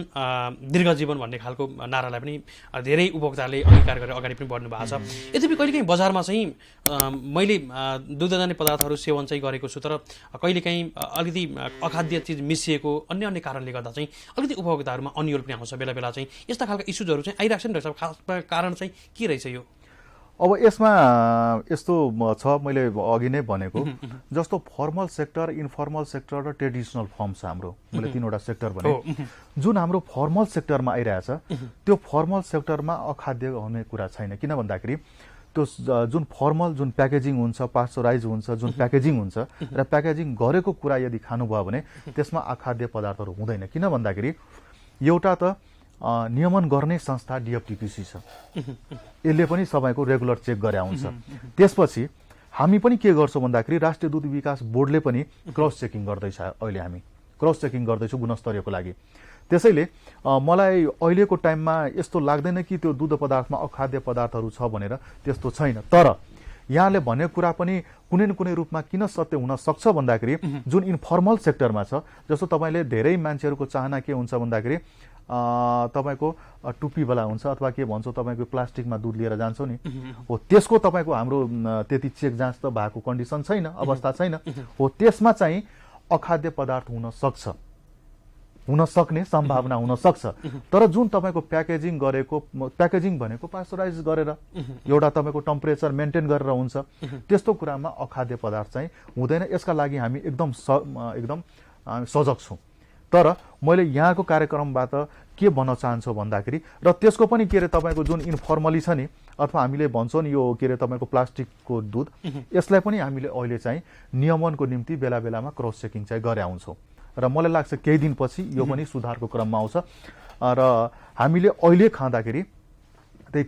Speaker 1: दीर्घ जीवन भन्ने खालको नारालाई पनि धेरै उपभोक्ताले अंगीकार गरेर अगाडि पनि बढ्नु भएको छ। यद्यपि कहिलेकाहीँ बजारमा चाहिँ मैले दुग्धजन्य पदार्थहरू सेवन चाहिँ गरेको छु, तर कहिलेकाहीँ अलिकति अखाद्य चिज मिसिएको अन्य कारणले गर्दा चाहिँ अलिकति उपभोक्ताहरूमा अन्यल पनि आउँछ। बेला बेला चाहिँ यस्ता खालका इस्युजहरू चाहिँ आइरहेको छ नि, खास कारण चाहिँ के रहेछ यो?
Speaker 3: अब यसमा यस्तो छ, मैले अघि नै भनेको जस्तो फर्मल सेक्टर, इन्फर्मल सेक्टर र ट्रेडिसनल फर्म छ हाम्रो। मैले 3वटा सेक्टर भने। जुन हाम्रो फर्मल सेक्टरमा आइरहेछ त्यो फर्मल सेक्टरमा अखाद्य हुने कुरा छैन। किन भन्दाखेरि त्यो जुन फर्मल जुन प्याकेजिङ हुन्छ, पास्चराइज हुन्छ, जुन प्याकेजिङ हुन्छ र प्याकेजिङ गरेको कुरा यदि खानुभयो भने त्यसमा अखाद्य पदार्थहरू हुँदैन। किन भन्दाखेरि एउटा त नियमन गर्ने संस्था डिएफटिपिसी छ, यसले पनि सबैको रेगुलर चेक गरे आउँछ। त्यसपछि हामी पनि के गर्छौँ भन्दाखेरि राष्ट्रिय दुध विकास बोर्डले पनि क्रस चेकिङ गर्दैछ। अहिले हामी क्रस चेकिङ गर्दैछु गुणस्तरीयको लागि। त्यसैले मलाई अहिलेको टाइममा यस्तो लाग्दैन कि त्यो दुध पदार्थमा अखाद्य पदार्थहरू छ भनेर, त्यस्तो छैन। तर यहाँले भनेको कुरा पनि कुनै न कुनै रूपमा किन सत्य हुन सक्छ भन्दाखेरि जुन इन्फर्मल सेक्टरमा छ, जस्तो तपाईँले धेरै मान्छेहरूको चाहना के हुन्छ भन्दाखेरि तपाईँको टुप्पीवाला हुन्छ अथवा के भन्छौँ तपाईँको प्लास्टिकमा दुध लिएर जान्छौँ नि, हो त्यसको तपाईँको हाम्रो त्यति चेक जाँच त भएको कन्डिसन छैन, अवस्था छैन, हो त्यसमा चाहिँ अखाद्य पदार्थ हुन सक्छ, हुन सक्ने सम्भावना हुन सक्छ। तर जुन तपाईँको प्याकेजिङ गरेको, प्याकेजिङ भनेको पास्चराइज गरेर एउटा तपाईँको टेम्परेचर मेन्टेन गरेर हुन्छ, त्यस्तो कुरामा अखाद्य पदार्थ चाहिँ हुँदैन। यसका लागि हामी एकदम सजग छौँ। तर मैले यहाँको कार्यक्रमबाट के भन्न चाहन्छु भन्दाखेरि, र त्यसको पनि के अरे तपाईँको जुन इन्फर्मली छ नि, अथवा हामीले भन्छौँ नि यो के अरे तपाईँको प्लास्टिकको दुध, यसलाई पनि हामीले अहिले चाहिँ नियमनको निम्ति बेला बेलामा क्रस चेकिङ चाहिँ गरे आउँछौँ। र मलाई लाग्छ केही दिनपछि यो पनि सुधारको क्रममा आउँछ। र हामीले अहिले खाँदाखेरि त्यही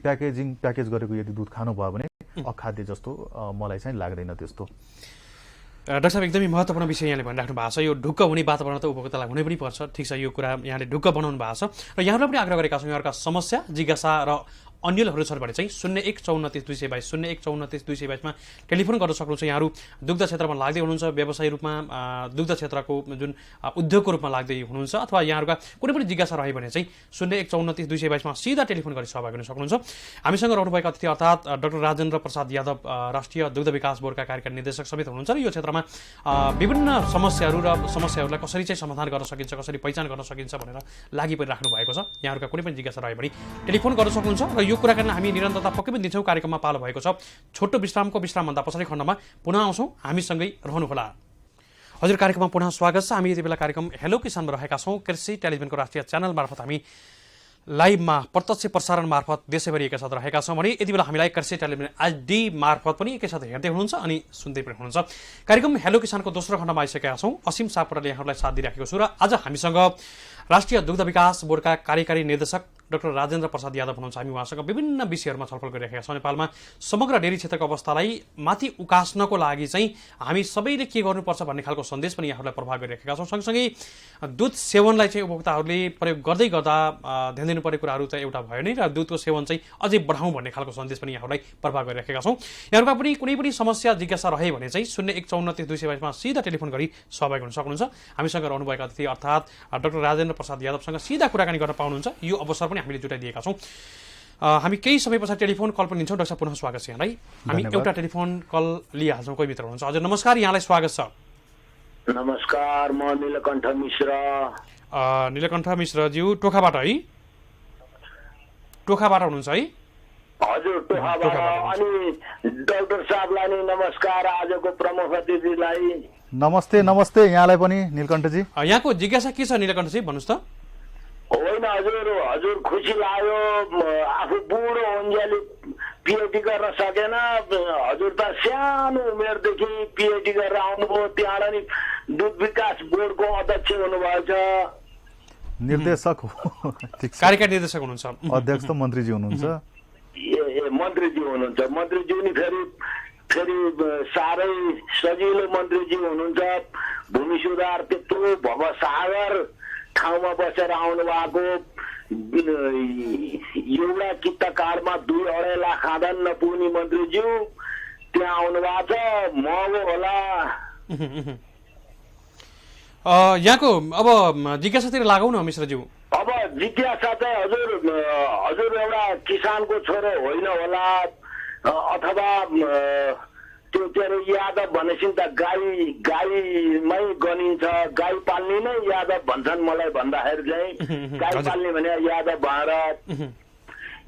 Speaker 3: प्याकेज गरेको यदि दुध खानुभयो भने अखाद्य जस्तो मलाई चाहिँ लाग्दैन त्यस्तो।
Speaker 1: डाक्टर साहब, एकदमै महत्त्वपूर्ण विषय यहाँले भनिराख्नु भएको छ। यो ढुक्क हुने वातावरण त उपभोक्तालाई हुनै पनि पर्छ, ठिक छ, यो कुरा यहाँले ढुक्क बनाउनु भएको छ। र यहाँलाई पनि आग्रह गरेका छौँ, यहाँहरूका समस्या जिज्ञासा र अन्यलहरू छन् भने चाहिँ 0164 222 0164 222 टेलिफोन गर्न सक्नुहुन्छ। यहाँहरू दुग्ध क्षेत्रमा लाग्दै हुनुहुन्छ, व्यवसायी रूपमा दुग्ध क्षेत्रको जुन उद्योगको रूपमा लाग्दै हुनुहुन्छ, अथवा यहाँहरूका कुनै पनि जिज्ञासा रह्यो भने चाहिँ 0164 222 सिधा टेलिफोन गरी सहभागी हुन सक्नुहुन्छ। हामीसँग रहनुभएका अतिथि अर्थात् डाक्टर राजेन्द्र प्रसाद यादव, राष्ट्रिय दुग्ध विकास बोर्डका कार्यकारी निर्देशक समेत हुनुहुन्छ र यो क्षेत्रमा विभिन्न समस्याहरू र समस्याहरूलाई कसरी चाहिँ समाधान गर्न सकिन्छ, कसरी पहिचान गर्न सकिन्छ भनेर लागि परिराख्नु भएको छ। यहाँहरूका कुनै पनि जिज्ञासा रह्यो भने टेलिफोन गर्न सक्नुहुन्छ र यो कुराकानी हामी निरन्तरता पक्कै पनि दिन्छौँ। कार्यक्रममा पालो भएको छ। छोटो विश्रामभन्दा पछाडि खण्डमा पुनः आउँछौँ, हामीसँगै रहनुहोला। हजुर, कार्यक्रममा पुनः स्वागत छ। हामी यति बेला कार्यक्रम हेलो किसानमा रहेका छौँ। कृषि टेलिभिजनको राष्ट्रिय च्यानल मार्फत हामी लाइभमा प्रत्यक्ष प्रसारण मार्फत देशैभरि एकैसाथ रहेका छौँ भने यति बेला हामीलाई कृषि टेलिभिजन HD मार्फत पनि एकैसाथ हेर्दै हुनुहुन्छ अनि सुन्दै पनि हुनुहुन्छ। कार्यक्रम हेलो किसानको दोस्रो खण्डमा आइसकेका छौँ। असीम सापकोटाले यहाँहरूलाई साथ दिइराखेको छु र आज हामीसँग राष्ट्रिय दुग्ध विकास बोर्डका कार्यकारी निर्देशक डाक्टर राजेन्द्र प्रसाद यादव हुनुहुन्छ। हामी उहाँसँग विभिन्न विषयहरूमा छलफल गरिरहेका छौँ। नेपालमा समग्र डेरी क्षेत्रको अवस्थालाई माथि उकास्नको लागि चाहिँ हामी सबैले के गर्नुपर्छ भन्ने खालको सन्देश पनि यहाँहरूलाई प्रभाव गरिरहेका छौँ। सँगसँगै दुध सेवनलाई चाहिँ उपभोक्ताहरूले प्रयोग गर्दै गर्दा ध्यान दिनुपर्ने कुराहरू चाहिँ एउटा भयो नै, र दुधको सेवन चाहिँ अझै बढाउँ भन्ने खालको सन्देश पनि यहाँहरूलाई प्रभाव गरिरहेका छौँ। यहाँहरूका पनि कुनै पनि समस्या जिज्ञासा रह्यो भने चाहिँ 0164 222 सिधा टेलिफोन गरी सहभागी हुन सक्नुहुन्छ। हामीसँग रहनुभएका अतिथि अर्थात् डाक्टर राजेन्द्र प्रसाद यादवसँग सिधा कुराकानी गर्न पाउनुहुन्छ। यो अवसर पनि हामीले जुटाइदिएका छौँ। हामी केही समय पछाडि टेलिफोन कल पनि लिन्छौँ। डाक्टर पुनः स्वागत छ यहाँलाई। हामी एउटा टेलिफोन कल लिइहाल्छौँ। कोही मित्र हुनुहुन्छ? हजुर नमस्कार, यहाँलाई स्वागत छ।
Speaker 4: नमस्कार, म नीलकण्ठ मिश्र।
Speaker 1: नीलकण्ठ मिश्रज्यू टोखाबाट है? टोखाबाट हुनुहुन्छ है?
Speaker 4: हजुर, टोखाबाट। अनि डाक्टर साहबलाई नि नमस्कार, आजको प्रमुख अतिथिलाई
Speaker 3: नमस्ते। नमस्ते यहाँलाई पनि नीलकण्ठजी।
Speaker 1: यहाँको जिज्ञासा के छ नीलकण्ठजी, भन्नुहोस् त।
Speaker 4: होइन हजुर खुसी लाग्यो। आफू बुढो हुन्जेली पिएचडी गर्न सकेन। हजुर त सानो उमेरदेखि पिएचडी गरेर आउनुभयो, त्यहाँबाट नि दुध विकास बोर्डको अध्यक्ष हुनुभएछ।
Speaker 3: निर्देशक हो,
Speaker 1: कार्यकारी निर्देशक हुनुहुन्छ।
Speaker 3: अध्यक्ष त मन्त्रीजी हुनुहुन्छ।
Speaker 4: ए मन्त्रीजी हुनुहुन्छ। मन्त्रीज्यू नि फेरि साह्रै सजिलो मन्त्रीजी हुनुहुन्छ। भूमि सुधार त्यत्रो भवसागर ठाउँमा बसेर आउनु भएको। एउटा किता कारमा 2-2.5 लाख आदान नपुग्ने मन्त्रीज्यू त्यहाँ आउनु भएको छ। महँगो होला।
Speaker 1: यहाँको अब जिज्ञासातिर लागौँ न मिश्रज्यू।
Speaker 4: अब जिज्ञासा चाहिँ हजुर एउटा किसानको छोरो होइन होला, अथवा त्यो तेरो यादव भनेपछि त गाईमै गनिन्छ। गाई पाल्ने नै यादव भन्छन् मलाई भन्दाखेरि चाहिँ गाई पाल्ने भने यादव भएर।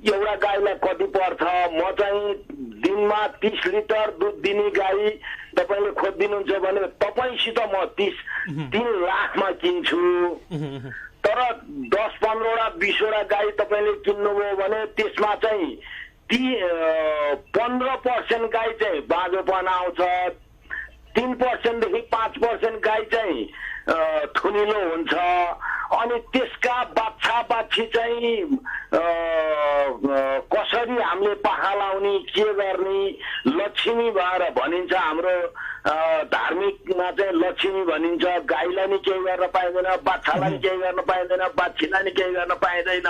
Speaker 4: एउटा गाईलाई कति पर्छ? म चाहिँ दिनमा 30 लिटर दुध दिने गाई तपाईँले खोजिदिनुहुन्छ भने तपाईँसित म 3 लाखमा किन्छु। तर 10-15वटा 20वटा गाई तपाईँले किन्नुभयो भने त्यसमा चाहिँ 15% गाई चाहिँ बाँझोपना आउँछ। 3% देखि 5% गाई चाहिँ थुनिलो हुन्छ। अनि त्यसका बाछा बाछी चाहिँ कसरी हामीले पाखा लाउने के गर्ने लक्ष्मी भएर भनिन्छ हाम्रो धार्मिकमा चाहिँ लक्ष्मी भनिन्छ गाईलाई नि केही गर्न पाइँदैन बाछालाई नि केही गर्न पाइँदैन बाछीलाई नि केही गर्न पाइँदैन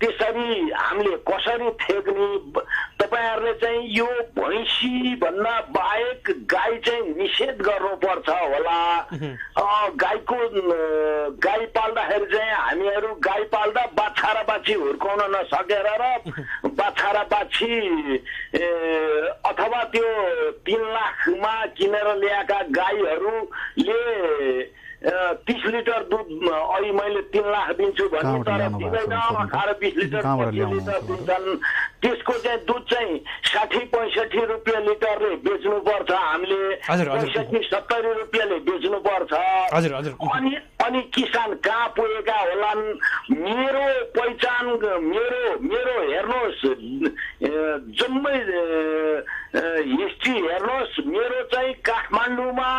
Speaker 4: त्यसरी हामीले कसरी थेक्ने तपाईहरुले चाहिँ यो भैँसी भन्दा बाहेक गाई चाहिँ निषेध गर्नुपर्छ होला गाई पाल्दाखेरि चाहिँ हामीहरू गाई पाल्दा बाछा र बाछी हुर्काउन नसकेर र बाछा र बाछी अथवा त्यो 3 लाखमा किनेर ल्याएका गाईहरूले 30 लिटर दूध अहिले मैले 3 लाख दिन्छु भन्ने तर दिँदैन 18-20 लिटर 25 लिटर दिन्छन् त्यसको चाहिँ दूध चाहिँ 60-65 रुपियाँ लिटरले बेच्नु पर्छ हामीले 65-70 रुपियाँले बेच्नु पर्छ अनि किसान कहाँ पुगेका होलान् मेरो पहिचान मेरो हेर्नुहोस् जम्मै हिस्ट्री हेर्नुहोस् मेरो चाहिँ काठमाडौँमा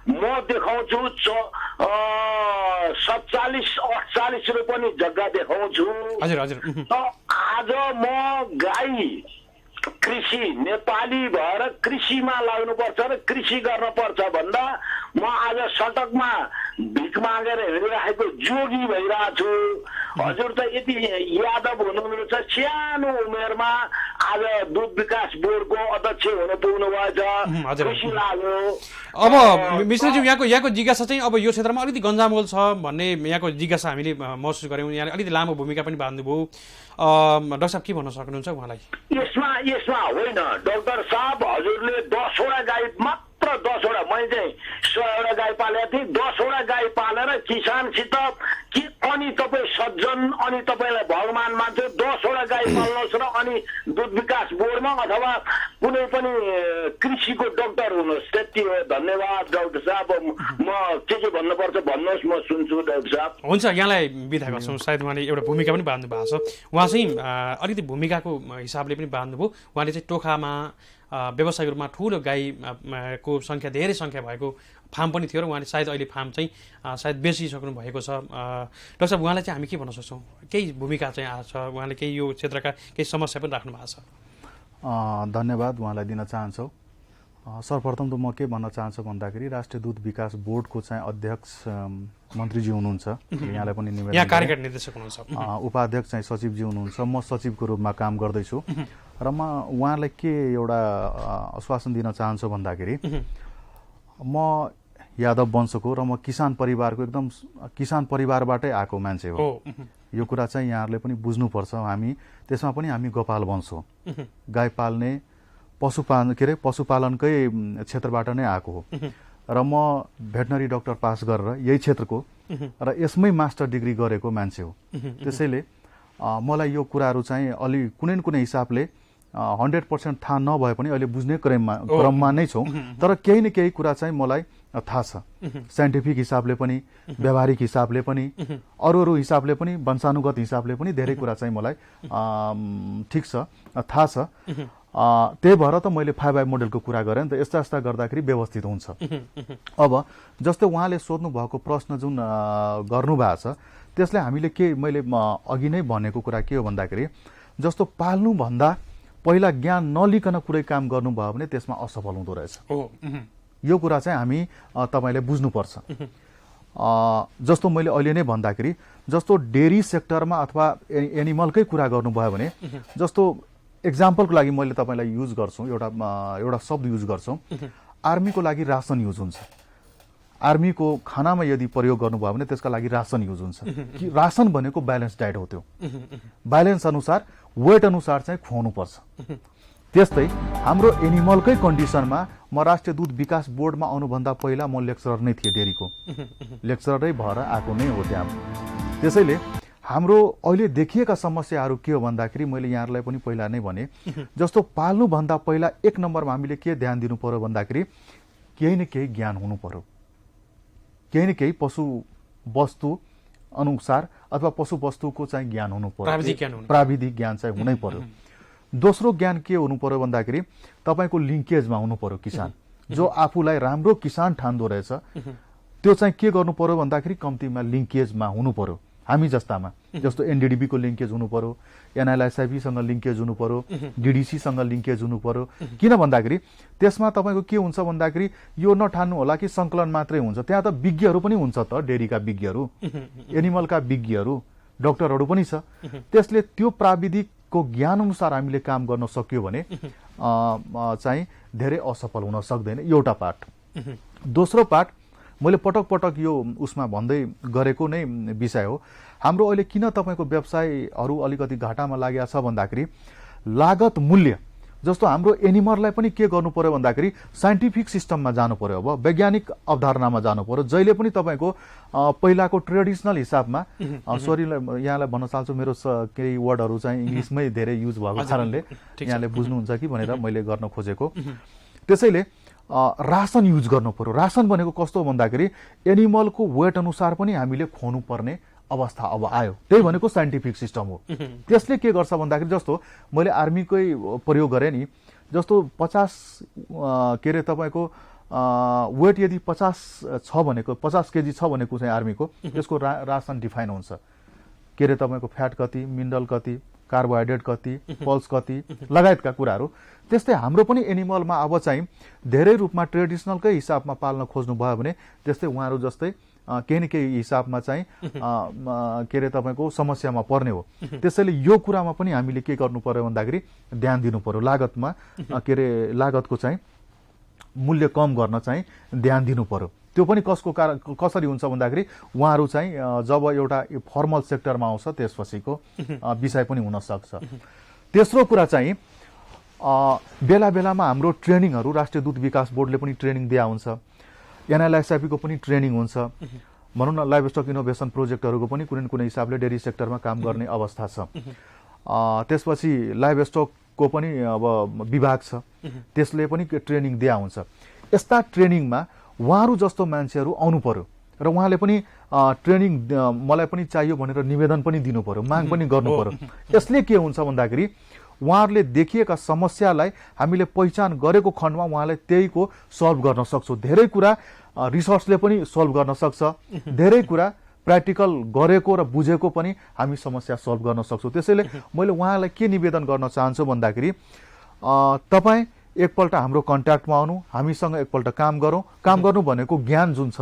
Speaker 4: म देखाउँछु 47-48 रुपियाँ जग्गा देखाउँछु आज म गाई कृषि नेपाली भएर कृषिमा लाग्नुपर्छ र कृषि गर्नुपर्छ भन्दा म आज सडकमा भिख मागेर हिँडिरहेको जोगी भइरहेको छु हजुर त यति यादव हुनुहुन्छ सानो उमेरमा आज दुध विकास बोर्डको अध्यक्ष हुन पुग्नु भएछ खुसी लाग्यो
Speaker 1: अब मिश्रज्यू यहाँको जिज्ञासा चाहिँ अब यो क्षेत्रमा अलिकति गन्जामोल छ भन्ने यहाँको जिज्ञासा हामीले महसुस गर्यौं यहाँले अलिकति लामो भूमिका पनि बाँध्नुभयो डाक्टर साहब के भन्न सक्नुहुन्छ उहाँलाई
Speaker 4: यसमा होइन डाक्टर साहब हजुरले 10 वटा गाई मात्र 10 वटा मैले चाहिँ 100 वटा गाई पालेको थिएँ 10 वटा गाई पालेर किसानसित कि अनि तपाईँ सज्जन अनि तपाईँलाई भगवान मान्छे 10 वटा गाई पाल्नुहोस् र अनि दुध विकास बोर्डमा अथवा कुनै पनि कृषिको डाक्टर हुनुहोस् त्यति हो धन्यवाद डाक्टर साहब म के भन्नुपर्छ भन्नुहोस् म सुन्छु डाक्टर साहब
Speaker 1: हुन्छ यहाँलाई बिदा गर्छौँ सायद उहाँले एउटा भूमिका पनि बाँध्नु भएको छ उहाँ चाहिँ अलिकति भूमिकाको हिसाबले पनि बाँध्नुभयो उहाँले चाहिँ टोखामा व्यवसायिक रूपमा ठुलो गाईको संख्या धेरै संख्या भएको फार्म पनि थियो र उहाँले सायद अहिले फार्म चाहिँ सायद बेचिसक्नु भएको छ डाक्टर साहब उहाँलाई चाहिँ हामी के भन्न सक्छौँ केही भूमिका चाहिँ आएको छ उहाँले केही यो क्षेत्रका केही समस्या पनि राख्नु भएको छ
Speaker 3: धन्यवाद उहाँलाई दिन चाहन्छौँ सर्वप्रथम त म के भन्न चाहन्छु भन्दाखेरि राष्ट्रिय दूध विकास बोर्डको चाहिँ अध्यक्ष मन्त्रीजी हुनुहुन्छ यहाँलाई पनि निवेदन
Speaker 1: यहाँ कार्यकारी निर्देशक हुनुहुन्छ
Speaker 3: उपाध्यक्ष चाहिँ सचिवजी हुनुहुन्छ म सचिवको रूपमा काम गर्दैछु र म उहाँलाई के एउटा आश्वासन दिन चाहन्छु भन्दाखेरि म यादव वंशको र म किसान परिवारको एकदम किसान परिवारबाटै आएको मान्छे हो यो कुरा चाहिँ यहाँहरूले पनि बुझ्नुपर्छ हामी त्यसमा पनि हामी गोपाल वंश हो गाई पाल्ने पशुपालनकै क्षेत्रबाट नै आएको हो र म भेटनरी डाक्टर पास गरेर यही क्षेत्रको र यसमै मास्टर डिग्री गरेको मान्छे हो त्यसैले मलाई यो कुराहरू चाहिँ अलि कुनै न कुनै हिसाबले 100% थाहा नभए पनि अहिले बुझ्ने क्रममा नै छौँ तर केही न केही कुरा चाहिँ मलाई थाहा छ साइन्टिफिक हिसाबले पनि व्यावहारिक हिसाबले पनि अरू हिसाबले पनि वंशानुगत हिसाबले पनि धेरै कुरा चाहिँ मलाई ठिक छ थाहा छ त्यही भएर त मैले 5i मोडेलको कुरा गरेँ नि त यस्ता गर्दाखेरि व्यवस्थित हुन्छ अब जस्तो उहाँले सोध्नु भएको प्रश्न जुन गर्नु भएको छ त्यसले हामीले के मैले अघि नै भनेको कुरा के हो भन्दाखेरि जस्तो पाल्नु भन्दा पहिला ज्ञान नलिकन कुनै काम गर्नुभयो भने त्यसमा असफल हुँदो रहेछ यो कुरा चाहिँ हामी तपाईले बुझ्नुपर्छ जस्तो मैले अहिले नै भन्दाखेरि जस्तो डेरी सेक्टरमा अथवा एनिमलकै कुरा गर्नुभयो भने जस्तो एक्जाम्पलको लागि मैले तपाईलाई युज गर्छु एउटा शब्द युज गर्छु आर्मीको लागि रासन युज हुन्छ आर्मीको खानामा यदि प्रयोग गर्नुभयो भने त्यसका लागि रासन युज हुन्छ कि रासन भनेको ब्यालेन्स डाइट हो त्यो ब्यालेन्स अनुसार वेट अनुसार चाहिँ खुवाउनु पर्छ त्यस्तै हाम्रो एनिमलकै कन्डिसनमा म राष्ट्रिय दूध विकास बोर्डमा आउनुभन्दा पहिला म लेक्चरर नै थिएँ डेरीको लेक्चररै भएर आएको नै हो त्यहाँ त्यसैले हाम्रो अहिले देखिएका समस्याहरू के हो भन्दाखेरि मैले यहाँहरूलाई पनि पहिला नै भने जस्तो पाल्नु भन्दा पहिला एक नम्बरमा हामीले के ध्यान दिनु पर्यो भन्दाखेरि केही न केही ज्ञान हुनु पर्यो केही न केही पशु वस्तु अनुसार अथवा पशु वस्तुको चाहिँ ज्ञान हुनु पर्यो प्राविधिक ज्ञान चाहिँ हुनै पर्यो दोस्रो ज्ञान के हुनु पर्यो भन्दाखेरि तपाईको लिंकेजमा हुनु पर्यो किसान जो आफूलाई राम्रो किसान ठान्दो रहेछ त्यो चाहिँ के गर्नु पर्यो भन्दाखेरि कम्तीमा लिङ्केजमा हुनु पर्यो हामी जस्तामा जस्तो एनडिडिबी को लिङ्केज हुनु पर्यो एनएलएसआइपी सँग लिङ्केज हुनु पर्यो डिडिसी सँग लिङ्केज हुनु पर्यो किन भन्दाखेरि त्यसमा तपाईको के हुन्छ भन्दाखेरि यो नठान्नु होला कि संकलन मात्रै हुन्छ त्यहाँ त विज्ञहरू पनि हुन्छ त डेरीका विज्ञहरू एनिमलका विज्ञहरू डाक्टरहरू पनि छ त्यसले त्यो प्राविधिकको ज्ञान अनुसार हामीले काम गर्न सक्यो भने चाहिँ धेरै असफल हुन सक्दैन एउटा पार्ट दोस्रो पार्ट मैले पटक पटक यो उसमा भन्दै गरेको नै विषय हो हाम्रो अहिले किन तपाईको व्यवसायहरू अलिकति घाटामा लागेको छ भन्दाखेरि लागत मूल्य जस्तो हाम्रो एनिमललाई पनि के गर्नु पर्यो भन्दाखेरि साइन्टिफिक सिस्टममा जानु पर्यो अब वैज्ञानिक अवधारणामा जानु पर्यो जहिले पनि तपाईको पहिलाको ट्रेडिसनल हिसाबमा सरी यहाँलाई भन्न चाहन्छु मेरो केही वर्डहरू चाहिँ इंग्लिशमै धेरै युज भएको कारणले यहाँले बुझ्नुहुन्छ कि भनेर मैले गर्न खोजेको त्यसैले रासन युज गर्नु पर्यो रासन भनेको कस्तो भन्दाखेरि एनिमलको वेट अनुसार पनि हामीले खुवाउनु पर्ने अवस्था अब आयो त्यही भनेको साइन्टिफिक सिस्टम हो त्यसले के गर्छ भन्दाखेरि जस्तो मैले आर्मीकै प्रयोग गरे नि जस्तो 50 के रे तपाईको वेट यदि 50 छ भनेको 50 केजी छ भनेको चाहिँ आर्मीको त्यसको रासन डिफाइन हुन्छ के रे तपाईको फ्याट कति मिनरल कति कार्बोहाइड्रेट कति पल्स कति लगायतका कुराहरू त्यस्तै हाम्रो पनि एनिमलमा अब चाहिँ धेरै रूपमा ट्रेडिसनलकै हिसाबमा पाल्न खोज्नु भयो भने त्यस्तै उहाँहरू जस्तै केही न केही हिसाबमा चाहिँ के रे तपाईको समस्यामा पर्ने हो त्यसैले यो कुरामा पनि हामीले के गर्नु पर्यो भन्दाखेरि ध्यान दिनु पर्यो लागतमा के रे लागतको चाहिँ मूल्य कम गर्न चाहिँ ध्यान दिनु पर्यो त्यो पनि कसरी हुन्छ भन्दाखेरि उहाँहरू चाहिँ जब एउटा फर्मल सेक्टरमा आउँछ त्यसपछिको विषय पनि हुन सक्छ तेस्रो कुरा चाहिँ बेला बेलामा हाम्रो ट्रेनिङहरू राष्ट्रिय दूध विकास बोर्डले पनि ट्रेनिङ दिया हुन्छ एनएलएसआइपी को पनि ट्रेनिङ हुन्छ भनौँ न लाइभ स्टक इनोभेसन प्रोजेक्टहरूको पनि कुनै न कुनै हिसाबले डेरी सेक्टरमा काम गर्ने अवस्था छ त्यसपछि लाइभ स्टकको पनि अब विभाग छ त्यसले पनि ट्रेनिङ दिया हुन्छ यस्ता ट्रेनिङमा उहाँहरू जस्तो मान्छेहरू आउनु पर्यो र उहाँले पनि ट्रेनिङ मलाई पनि चाहियो भनेर निवेदन पनि दिनु पर्यो माग पनि गर्नु पर्यो यसले के हुन्छ भन्दाखेरि उहाँहरूले देखिएका समस्यालाई हामीले पहिचान गरेको खण्डमा उहाँले त्यहीको सल्भ गर्न सक्छौँ धेरै कुरा रिसर्चले पनि सल्भ गर्न सक्छ धेरै कुरा प्र्याक्टिकल गरेको र बुझेको पनि हामी समस्या सल्भ गर्न सक्छौँ त्यसैले मैले उहाँलाई के निवेदन गर्न चाहन्छु भन्दाखेरि तपाईँ एकपल्ट हाम्रो कन्ट्याक्टमा आउनु हामीसँग एकपल्ट काम गरौँ काम गर्नु भनेको ज्ञान जुन छ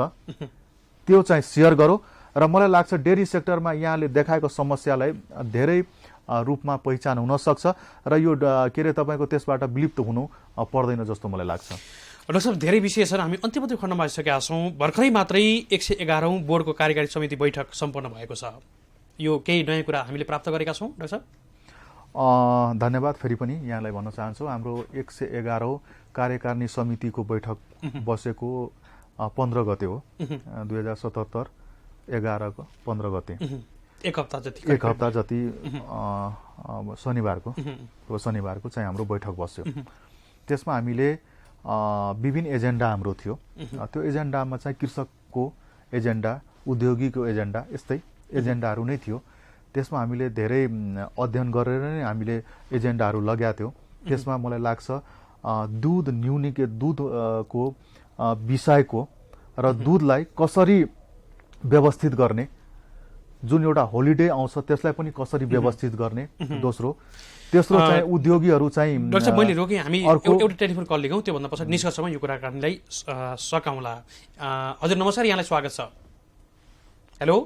Speaker 3: त्यो चाहिँ सेयर गरौँ र मलाई लाग्छ डेरी सेक्टरमा यहाँले देखाएको समस्यालाई धेरै रूपमा पहिचान हुन सक्छ र यो के रे तपाईको त्यसबाट विलुप्त हुनु पर्दैन जस्तो मलाई लाग्छ
Speaker 1: डाक्टर साहब धेरै विषय छन् हामी अन्तिम खण्डमा आइसकेका छौँ भर्खरै मात्रै 111औं बोर्डको कार्यकारी समिति बैठक सम्पन्न भएको छ यो केही नयाँ कुरा हामीले प्राप्त गरेका छौँ डाक्टर साहब
Speaker 3: धन्यवाद फेरि पनि यहाँलाई भन्न चाहन्छु हाम्रो 111औं कार्यकारिणी समितिको बैठक बसेको 15 गते हो 2077 11 को 15 गते
Speaker 1: एक हप्ता जति
Speaker 3: शनिबारको चाहिँ हाम्रो बैठक बस्यो त्यसमा हामीले विभिन्न एजेन्डा हाम्रो थियो त्यो एजेन्डामा चाहिँ कृषकको एजेन्डा उद्योगीको एजेन्डा यस्तै एजेन्डाहरू नै थियो त्यसमा हामीले धेरै अध्ययन गरेर नै हामीले एजेन्डाहरू लगाएका थियौँ त्यसमा मलाई लाग्छ दूध दूधको विषयको र दूधलाई कसरी व्यवस्थित गर्ने जुन एउटा होलिडे आउँछ त्यसलाई पनि कसरी व्यवस्थित गर्ने तेस्रो चाहिँ उद्योगीहरू चाहिँ
Speaker 1: डाक्टर साहब मैले रोकेँ हामी एउटा टेलिफोन कल लिगौँ त्योभन्दा पछाडि निष्कर्षमा यो कुराकानीलाई सकाउँला हजुर नमस्कार यहाँलाई स्वागत छ हेलो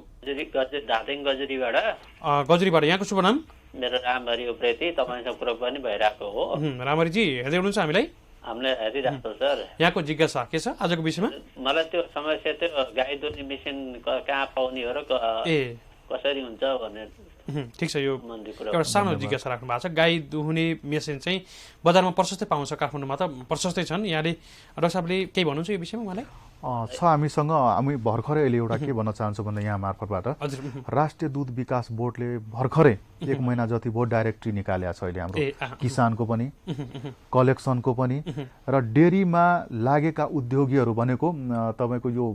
Speaker 5: धादिङ गजुरीबाट
Speaker 1: यहाँको शुभ नाम
Speaker 5: मेरो रामहरि उप्रेती तपाईसँग कुरो पनि भइरहेको हो
Speaker 1: रामहरिजी हेर्दै हुनुहुन्छ हामीलाई
Speaker 5: हामीले हेरिरहेको सर
Speaker 1: यहाँको जिज्ञासा के छ आजको विषयमा
Speaker 5: मलाई त्यो समस्या त्यो गाई दुहुने मेसिन कहाँ पाउने हो र कसरी हुन्छ भनेर
Speaker 1: ठिक छ यो एउटा सानो जिज्ञासा राख्नु भएको छ गाई दुहुने मेसिन चाहिँ बजारमा प्रशस्तै पाउँछ काठमाडौँमा त प्रशस्तै छन् यहाँले डाक्टर साहबले केही भन्नुहुन्छ यो विषयमा उहाँलाई
Speaker 3: छ हामीसँग हामी भर्खरै अहिले एउटा के भन्न चाहन्छु भन्दा यहाँ मार्फतबाट राष्ट्रिय दूध विकास बोर्डले भर्खरै 1 महिना जति बोर्ड डाइरेक्टरी निकालेको छ अहिले हाम्रो किसानको पनि कलेक्सनको पनि र डेरीमा लागेका उद्योगीहरू भनेको तपाईको यो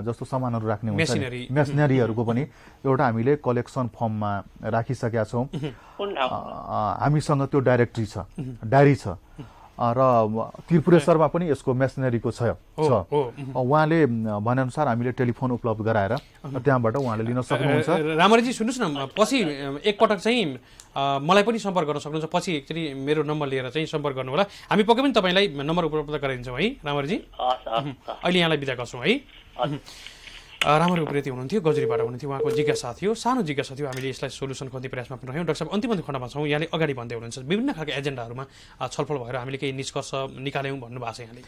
Speaker 3: जस्तो सामानहरू राख्ने हुन्छ मेसिनरीहरूको पनि एउटा हामीले कलेक्सन फर्ममा राखिसकेका छौँ हामीसँग त्यो डाइरेक्टरी छ डायरी छ र त्रिपुरेश्वरमा पनि यसको मेसिनरीको छ। उहाँले भनेअनुसार हामीले टेलिफोन उपलब्ध गराएर त्यहाँबाट उहाँले लिन सक्नुहुन्छ।
Speaker 1: रामरीजी सुन्नुहोस् न, पछि एकपटक चाहिँ मलाई पनि सम्पर्क गर्न सक्नुहुन्छ। पछि एकचोटि मेरो नम्बर लिएर चाहिँ सम्पर्क गर्नु होला। हामी पक्कै पनि तपाईँलाई नम्बर उपलब्ध गराइदिन्छौँ है रामरीजी। अहिले यहाँलाई बिदा गर्छौँ है। रामरी उप्रेती हुनुहुन्थ्यो, गजुरीबाट हुनुहुन्थ्यो, उहाँको जिज्ञासा थियो, सानो जिज्ञासा थियो। हामीले यसलाई सोल्युसन खोज्ने प्रयासमा पनि रह्यौँ। डाक्टर साहब अन्तिम खण्डमा छौँ, यहाँले अगाडि भन्दै हुनुहुन्छ विभिन्न खालका एजेन्डाहरूमा छलफल भएर हामीले केही निष्कर्ष निकाल्यौँ भन्नुभएको छ यहाँले।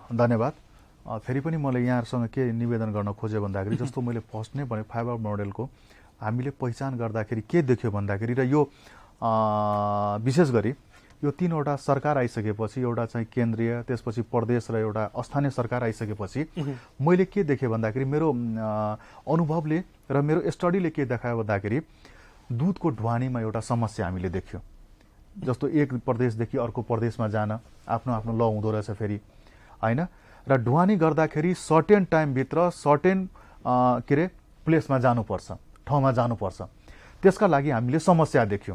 Speaker 3: धन्यवाद। फेरि पनि मैले यहाँहरूसँग के निवेदन गर्न खोजेँ भन्दाखेरि जस्तो मैले फर्स्ट नै भने फाइबर मोडेलको हामीले पहिचान गर्दाखेरि के देख्यो भन्दाखेरि र यो विशेष गरी यो 3वटा सरकार आइसकेपछि एउटा चाहिँ केन्द्रीय, त्यसपछि प्रदेश र एउटा स्थानीय सरकार आइसकेपछि मैले के देखेँ भन्दाखेरि मेरो अनुभवले र मेरो स्टडीले के देखायो भन्दाखेरि दुधको ढुवानीमा एउटा समस्या हामीले देख्यो। जस्तो एक प्रदेशदेखि अर्को प्रदेशमा जान आफ्नो आफ्नो ल हुँदो रहेछ फेरि होइन, र ढुवानी गर्दाखेरि सर्टेन टाइमभित्र सर्टेन के अरे प्लेसमा जानुपर्छ, ठाउँमा जानुपर्छ। त्यसका लागि हामीले समस्या देख्यौँ।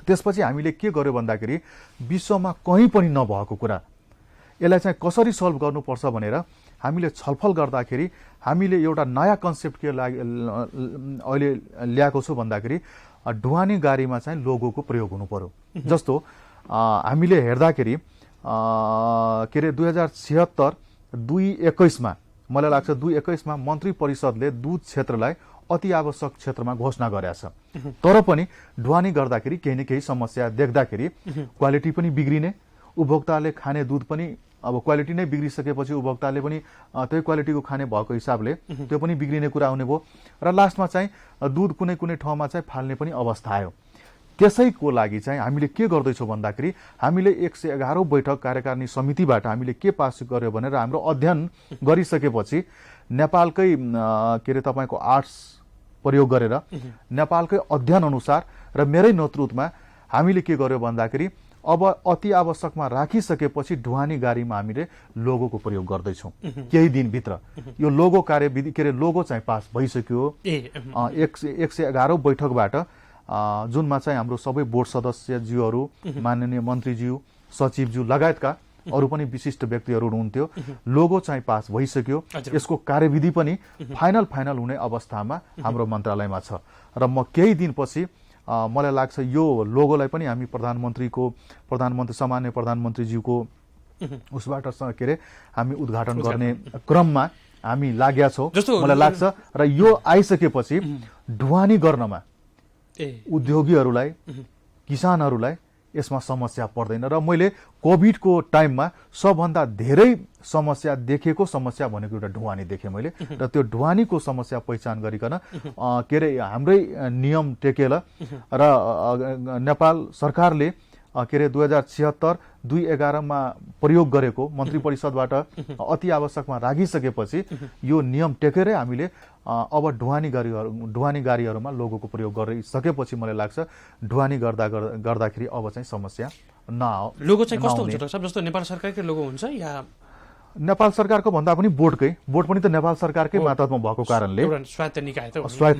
Speaker 3: त्यसपछि हामीले के गर्यो भन्दाखेरि विश्वमा कहीँ पनि नभएको कुरा यसलाई चाहिँ कसरी सल्भ गर्नुपर्छ भनेर हामीले छलफल गर्दाखेरि हामीले एउटा नयाँ कन्सेप्ट के लागि अहिले ल्याएको छु भन्दाखेरि ढुवानी गाडीमा चाहिँ लोगोको प्रयोग हुनु पर्यो। जस्तो हामीले हेर्दाखेरि के अरे 2076-2021मा मलाई लाग्छ 2021मा मन्त्री परिषदले दुध क्षेत्रलाई अति आवश्यक क्षेत्रमा घोषणा गरेछ। तर पनि ढुवानी गर्दाखेरि केही न केही समस्या देख्दाखेरि क्वालिटी पनि बिग्रिने, उपभोक्ताले खाने दुध पनि अब क्वालिटी नै बिग्रिसकेपछि उपभोक्ताले पनि त्यही क्वालिटीको खाने भएको हिसाबले त्यो पनि बिग्रिने कुरा हुने भयो र लास्टमा चाहिँ दुध कुनै कुनै ठाउँमा चाहिँ फाल्ने पनि अवस्था आयो। त्यसैको लागि चाहिँ हामीले के गर्दैछौँ भन्दाखेरि हामीले 111औं बैठक कार्यकारिणी समितिबाट हामीले के पास गर्यो भनेर हाम्रो अध्ययन गरिसकेपछि नेपालकै के अरे तपाईँको आर्ट्स प्रयोग गरेर नेपालकै अध्ययन अनुसार र मेरै नेतृत्वमा हामीले के गर्यो भन्दाखेरि अब अति आवश्यकमा राखिसकेपछि ढुवानी गाडीमा हामीले लोगोको प्रयोग गर्दैछौँ। केही दिनभित्र यो लोगो कार्यविधि के अरे लोगो चाहिँ पास भइसक्यो। 111औं बैठकबाट जुनमा चाहिँ हाम्रो सबै बोर्ड सदस्यज्यूहरू, माननीय मन्त्रीज्यू, सचिवज्यू लगायतका अरू पनि विशिष्ट व्यक्तिहरू हुनुहुन्थ्यो। लोगो चाहिँ पास भइसक्यो। यसको कार्यविधि पनि फाइनल हुने अवस्थामा हाम्रो मन्त्रालयमा छ र म केही दिनपछि मलाई लाग्छ यो लोगोलाई पनि हामी सामान्य प्रधानमन्त्रीज्यूको उसबाट के अरे हामी उद्घाटन गर्ने क्रममा हामी लागेका छौँ मलाई लाग्छ। र यो आइसकेपछि ढुवानी गर्नमा उद्योगीहरूलाई, किसानहरूलाई यसमा समस्या पर्दैन। र मैले कोभिडको टाइममा सबभन्दा धेरै समस्या देखेको समस्या भनेको एउटा ढुवानी देखेँ मैले। र त्यो ढुवानीको समस्या पहिचान गरिकन के अरे हाम्रै नियम टेकेर र नेपाल सरकारले के अरे 2076-2011मा प्रयोग गरेको मन्त्री परिषदबाट अति आवश्यकमा राखिसकेपछि यो नियम टेकेरै हामीले अब ढुवानी गाडीहरूमा लोगोको प्रयोग गरिसकेपछि मलाई लाग्छ ढुवानी गर्दाखेरि अब चाहिँ समस्या नआओ।
Speaker 1: लोगो चाहिँ कस्तो हुन्छ डाक्टर साहब? जस्तो नेपाल सरकारकै लोगो हुन्छ या
Speaker 3: नेपाल सरकारको भन्दा पनि बोर्ड पनि त नेपाल सरकारकै मातहतमा भएको कारणले
Speaker 1: स्वायत्त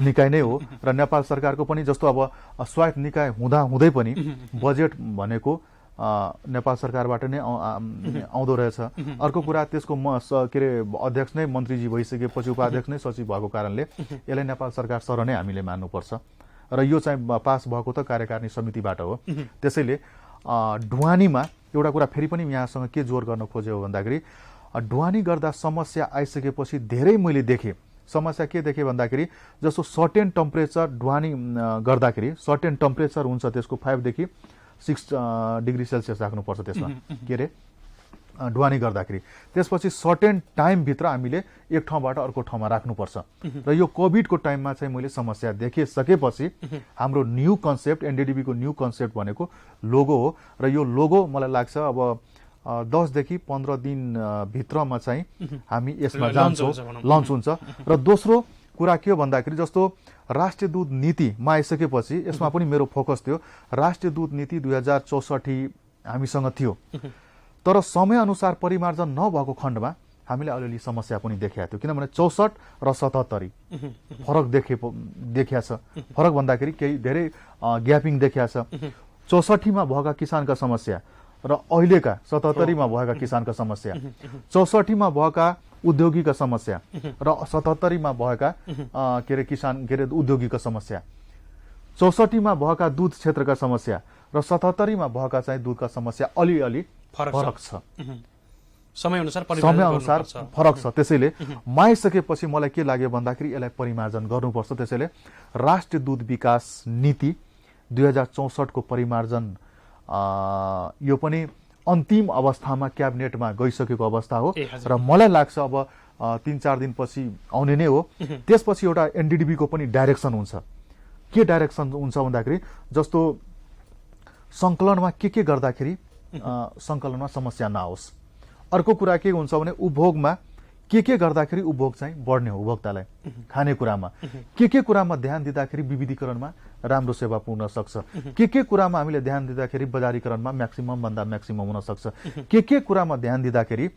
Speaker 3: निकाय नै हो। र नेपाल सरकारको पनि जस्तो अब स्वायत्त निकाय हुँदै पनि बजेट भनेको नेपाल सरकारबाट नै आउँदो रहेछ। अर्को कुरा त्यसको के अरे अध्यक्ष नै मन्त्रीजी भइसकेपछि उपाध्यक्ष नै सचिव भएको कारणले यसलाई नेपाल सरकार सर नै हामीले मान्नुपर्छ। र यो चाहिँ पास भएको त कार्यकारिणी समितिबाट हो। त्यसैले ढुवानीमा एउटा कुरा फेरि पनि यहाँसँग के जोर गर्न खोज्यो भन्दाखेरि ढुवानी गर्दा समस्या आइसकेपछि धेरै मैले देखेँ। समस्या के देखेँ भन्दाखेरि जस्तो सर्टेन टेम्परेचर ढुवानी गर्दाखेरि सर्टेन टेम्परेचर हुन्छ त्यसको 5 देखि 6 डिग्री सेल्सियस राख्नुपर्छ त्यसमा के अरे ढुवानी गर्दाखेरि। त्यसपछि सर्टेन टाइमभित्र हामीले एक ठाउँबाट अर्को ठाउँमा राख्नुपर्छ। र यो कोभिडको टाइममा चाहिँ मैले समस्या देखिसकेपछि हाम्रो न्यू कन्सेप्ट एनडिडिबीको न्यू कन्सेप्ट भनेको लोगो हो। र यो लोगो मलाई लाग्छ अब 10 देखि 15 दिन भित्रमा चाहिँ हामी यसमा जान्छौँ, लन्च हुन्छ। र दोस्रो कुरा के हो भन्दाखेरि जस्तो राष्ट्रिय दूध नीतिमा आइसकेपछि यसमा पनि मेरो फोकस थियो। राष्ट्रिय दूध नीति 2064 हामीसँग थियो, तर समयअनुसार परिमार्जन नभएको खण्डमा हामीले अलिअलि समस्या पनि देखेका थियौँ। किनभने 64 र 77 फरक देखिया छ। फरक भन्दाखेरि केही धेरै ग्यापिङ देखिया छ। 64मा भएका किसानका समस्या र अहिलेका 77मा भएका किसानका समस्या, 64मा भएका उद्योगीका समस्या र 77मा भएका उद्योगीका समस्या, 64मा भएका दूध क्षेत्रका समस्या र 77मा भएका चाहिँ दूधका समस्या अलिअलि फरक छ।
Speaker 1: समयअनुसार
Speaker 3: फरक छ। त्यसैले माइसकेपछि मलाई के लाग्यो भन्दाखेरि यसलाई परिमार्जन गर्नुपर्छ। त्यसैले राष्ट्रिय दूध विकास नीति 2064 को परिमार्जन यो पनि अन्तिम अवस्थामा क्याबिनेटमा गइसकेको अवस्था हो र मलाई लाग्छ अब 3-4 दिनपछि आउने नै हो। त्यसपछि एउटा एनडीडीबी को पनि डाइरेक्सन हुन्छ। के डाइरेक्सन हुन्छ भन्दाखेरि जस्तो संकलनमा के गर्दाखेरि संकलनमा समस्या नआओस्। अर्को कुरा के हुन्छ भने उपभोगमा के गर्दाखेरि उपभोग चाहिँ बढ्ने हो, उपभोक्तालाई खानेकुरामा के कुरामा ध्यान दिँदाखेरि विविधीकरणमा राम्रो सेवा पुग्न सक्छ, के कुरामा हामीले ध्यान दिँदाखेरि बजारीकरणमा म्याक्सिमम भन्दा म्याक्सिमम हुन सक्छ, के कुरामा ध्यान दिँदाखेरि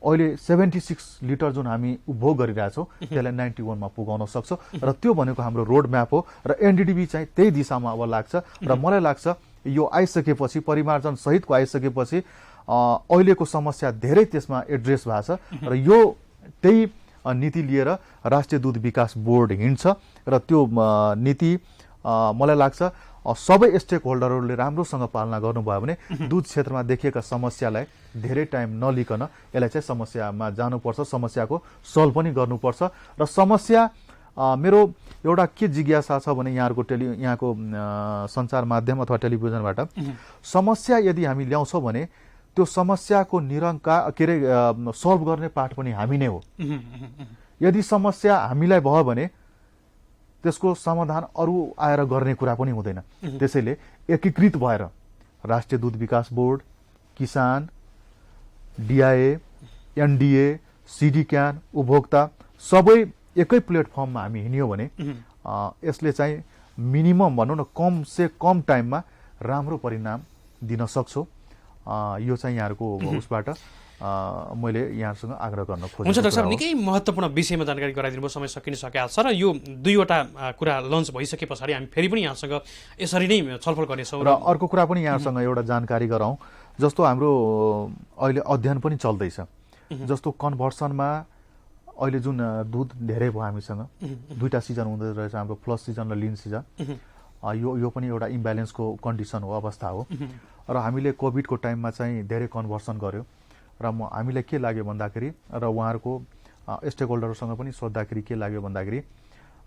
Speaker 3: अहिले 76 लिटर जुन हामी उपभोग गरिरहेछौँ त्यसलाई 91 मा पुगाउन सक्छौँ र त्यो भनेको हाम्रो रोड म्याप हो र एनडीडीबी चाहिँ त्यही दिशामा अब लाग्छ र मलाई लाग्छ यो आइसकेपछि परिमार्जन सहितको आइसकेपछि अहिलेको समस्या धेरै त्यसमा एड्रेस भएको छ र यो त्यही नीति लिएर राष्ट्रिय दूध विकास बोर्ड हिँड्छ र त्यो नीति मलाई लाग्छ सबै स्टेक होल्डरहरूले राम्रोसँग पालना गर्नुभयो भने दूध क्षेत्रमा देखिएका समस्यालाई धेरै टाइम नलिकन यसलाई चाहिँ समस्यामा जानुपर्छ, समस्याको सल्भ पनि गर्नुपर्छ। र समस्या मेरो एउटा के जिज्ञासा छ भने यहाँको सञ्चार माध्यम अथवा टेलिभिजनबाट समस्या यदि हामी ल्याउँछौँ भने त्यो समस्याको सल्भ गर्ने पार्ट पनि हामी नै हो। यदि समस्या हामीलाई भयो भने त्यसको समाधान अरू आएर गर्ने कुरा पनि हुँदैन। त्यसैले एकीकृत भएर राष्ट्रिय दूध विकास बोर्ड, किसान, डिआइए, एनडीए, सिडिक्यान, उपभोक्ता सबै एकै प्लेटफर्ममा हामी हिँड्यौँ भने यसले चाहिँ मिनिमम भनौँ न कम से कम टाइममा राम्रो परिणाम दिन सक्छौँ। यो चाहिँ यहाँहरूको उसबाट मैले यहाँसँग आग्रह गर्न खोजेको।
Speaker 1: हुन्छ डाक्टर साहब, निकै महत्त्वपूर्ण विषयमा जानकारी गराइदिनु भयो। समय सकिसकेको छ र यो दुईवटा कुरा लन्च भइसके पछाडि हामी फेरि पनि यहाँसँग यसरी नै छलफल गर्नेछौँ।
Speaker 3: र अर्को कुरा पनि यहाँसँग एउटा जानकारी गराउँ, जस्तो हाम्रो अहिले अध्ययन पनि चल्दैछ। जस्तो कन्भर्सनमा अहिले जुन दूध धेरै भयो हामीसँग, दुईटा सिजन हुँदै रहेछ, हाम्रो फ्लस सिजन र लिन सिजन। यो पनि एउटा इम्ब्यालेन्सको कन्डिसन हो, अवस्था हो र हामीले कोभिडको टाइममा चाहिँ धेरै कन्भर्सन गर्यो र हामीलाई के लाग्यो भन्दाखेरि र उहाँहरूको स्टेक होल्डरसँग पनि सोद्धाखेरि के लाग्यो भन्दाखेरि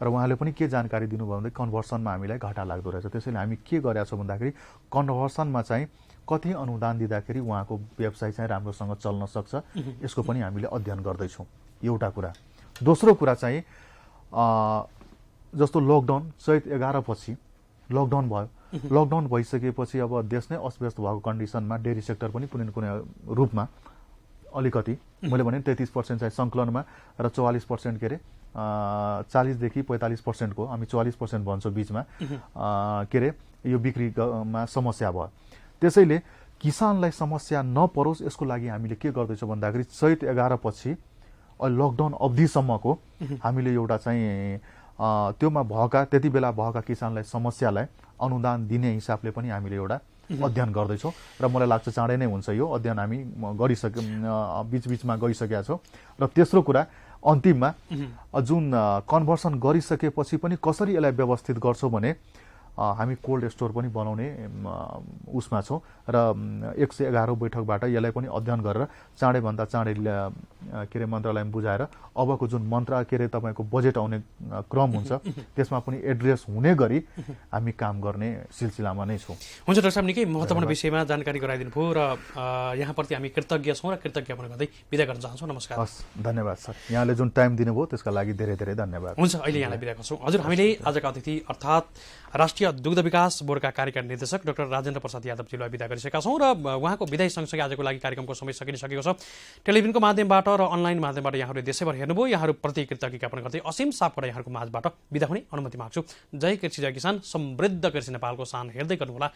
Speaker 3: र उहाँले पनि के जानकारी दिनुभयो भन्दा कन्भर्सनमा हामीलाई घाटा लाग्दो रहेछ। त्यसैले हामी के गरेका छौँ भन्दाखेरि कन्भर्सनमा चाहिँ कति अनुदान दिँदाखेरि उहाँको व्यवसाय चाहिँ राम्रोसँग चल्न सक्छ यसको पनि हामीले अध्ययन गर्दैछौँ, एउटा कुरा। दोस्रो कुरा चाहिँ जस्तो लकडाउन चैत 11 पछि लकडाउन भयो। लकडाउन भइसकेपछि अब देश नै अस्तव्यस्त भएको कन्डिसनमा डेरी सेक्टर पनि कुनै न कुनै रूपमा अलिकति मैले भने 33% चाहिँ सङ्कलनमा र 44% के अरे 40 देखि 45% को हामी 44% भन्छौँ बिचमा के अरे यो बिक्रीमा समस्या भयो। त्यसैले किसानलाई समस्या नपरोस् यसको लागि हामीले के गर्दैछौँ भन्दाखेरि चैत 11 पछि लकडाउन अवधिसम्मको हामीले एउटा चाहिँ त्योमा भएका त्यति बेला भएका किसानलाई समस्यालाई अनुदान दिने हिसाबले पनि हामीले एउटा अध्ययन गर्दैछौँ र मलाई लाग्छ चाँडै नै हुन्छ। यो अध्ययन हामी बीचबीचमा गइसकेका छौँ। र तेस्रो कुरा अन्तिममा जुन कन्भर्सन गरिसकेपछि पनि कसरी यसलाई व्यवस्थित गर्छौँ भने हामी कोल्ड स्टोर पनि बनाउने उसमा छौँ र 111 बैठकबाट यसलाई पनि अध्ययन गरेर चाँडैभन्दा चाँडै के अरे मन्त्रालयमा बुझाएर अबको जुन तपाईँको बजेट आउने क्रम हुन्छ त्यसमा पनि एड्रेस हुने गरी हामी काम गर्ने सिलसिलामा नै छौँ।
Speaker 1: हुन्छ डाक्टर साहब, निकै महत्त्वपूर्ण विषयमा जानकारी गराइदिनु भयो र यहाँप्रति हामी कृतज्ञ छौँ र कृतज्ञ पनि गर्दै बिदा गर्न चाहन्छौँ। नमस्कार।
Speaker 3: हस्, धन्यवाद सर, यहाँले जुन टाइम दिनुभयो त्यसका लागि धेरै धेरै धन्यवाद।
Speaker 1: हुन्छ, अहिले यहाँलाई बिदा गर्छौँ। हजुर, हामीले आजका अतिथि अर्थात् राष्ट्रिय दुग्ध विकास बोर्डका कार्यकारी निर्देशक डाक्टर राजेन्द्र प्रसाद यादवजीलाई बिदा गरिसकेका छौँ र उहाँको विदाई सँगसँगै आजको लागि कार्यक्रमको समय सकिसकेको छ। टेलिभिजनको माध्यमबाट र अनलाइन माध्यमबाट यहाँहरूले देशैभर हेर्नुभयो। यहाँहरूप्रति कृतज्ञ ज्ञापन गर्दै असीम सापबाट यहाँहरूको माझबाट बिदा हुने अनुमति माग्छु। जय कृषि, जय किसान, समृद्ध कृषि नेपालको सान हेर्दै गर्नुहोला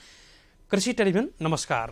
Speaker 1: कृषि टेलिभिजन। नमस्कार।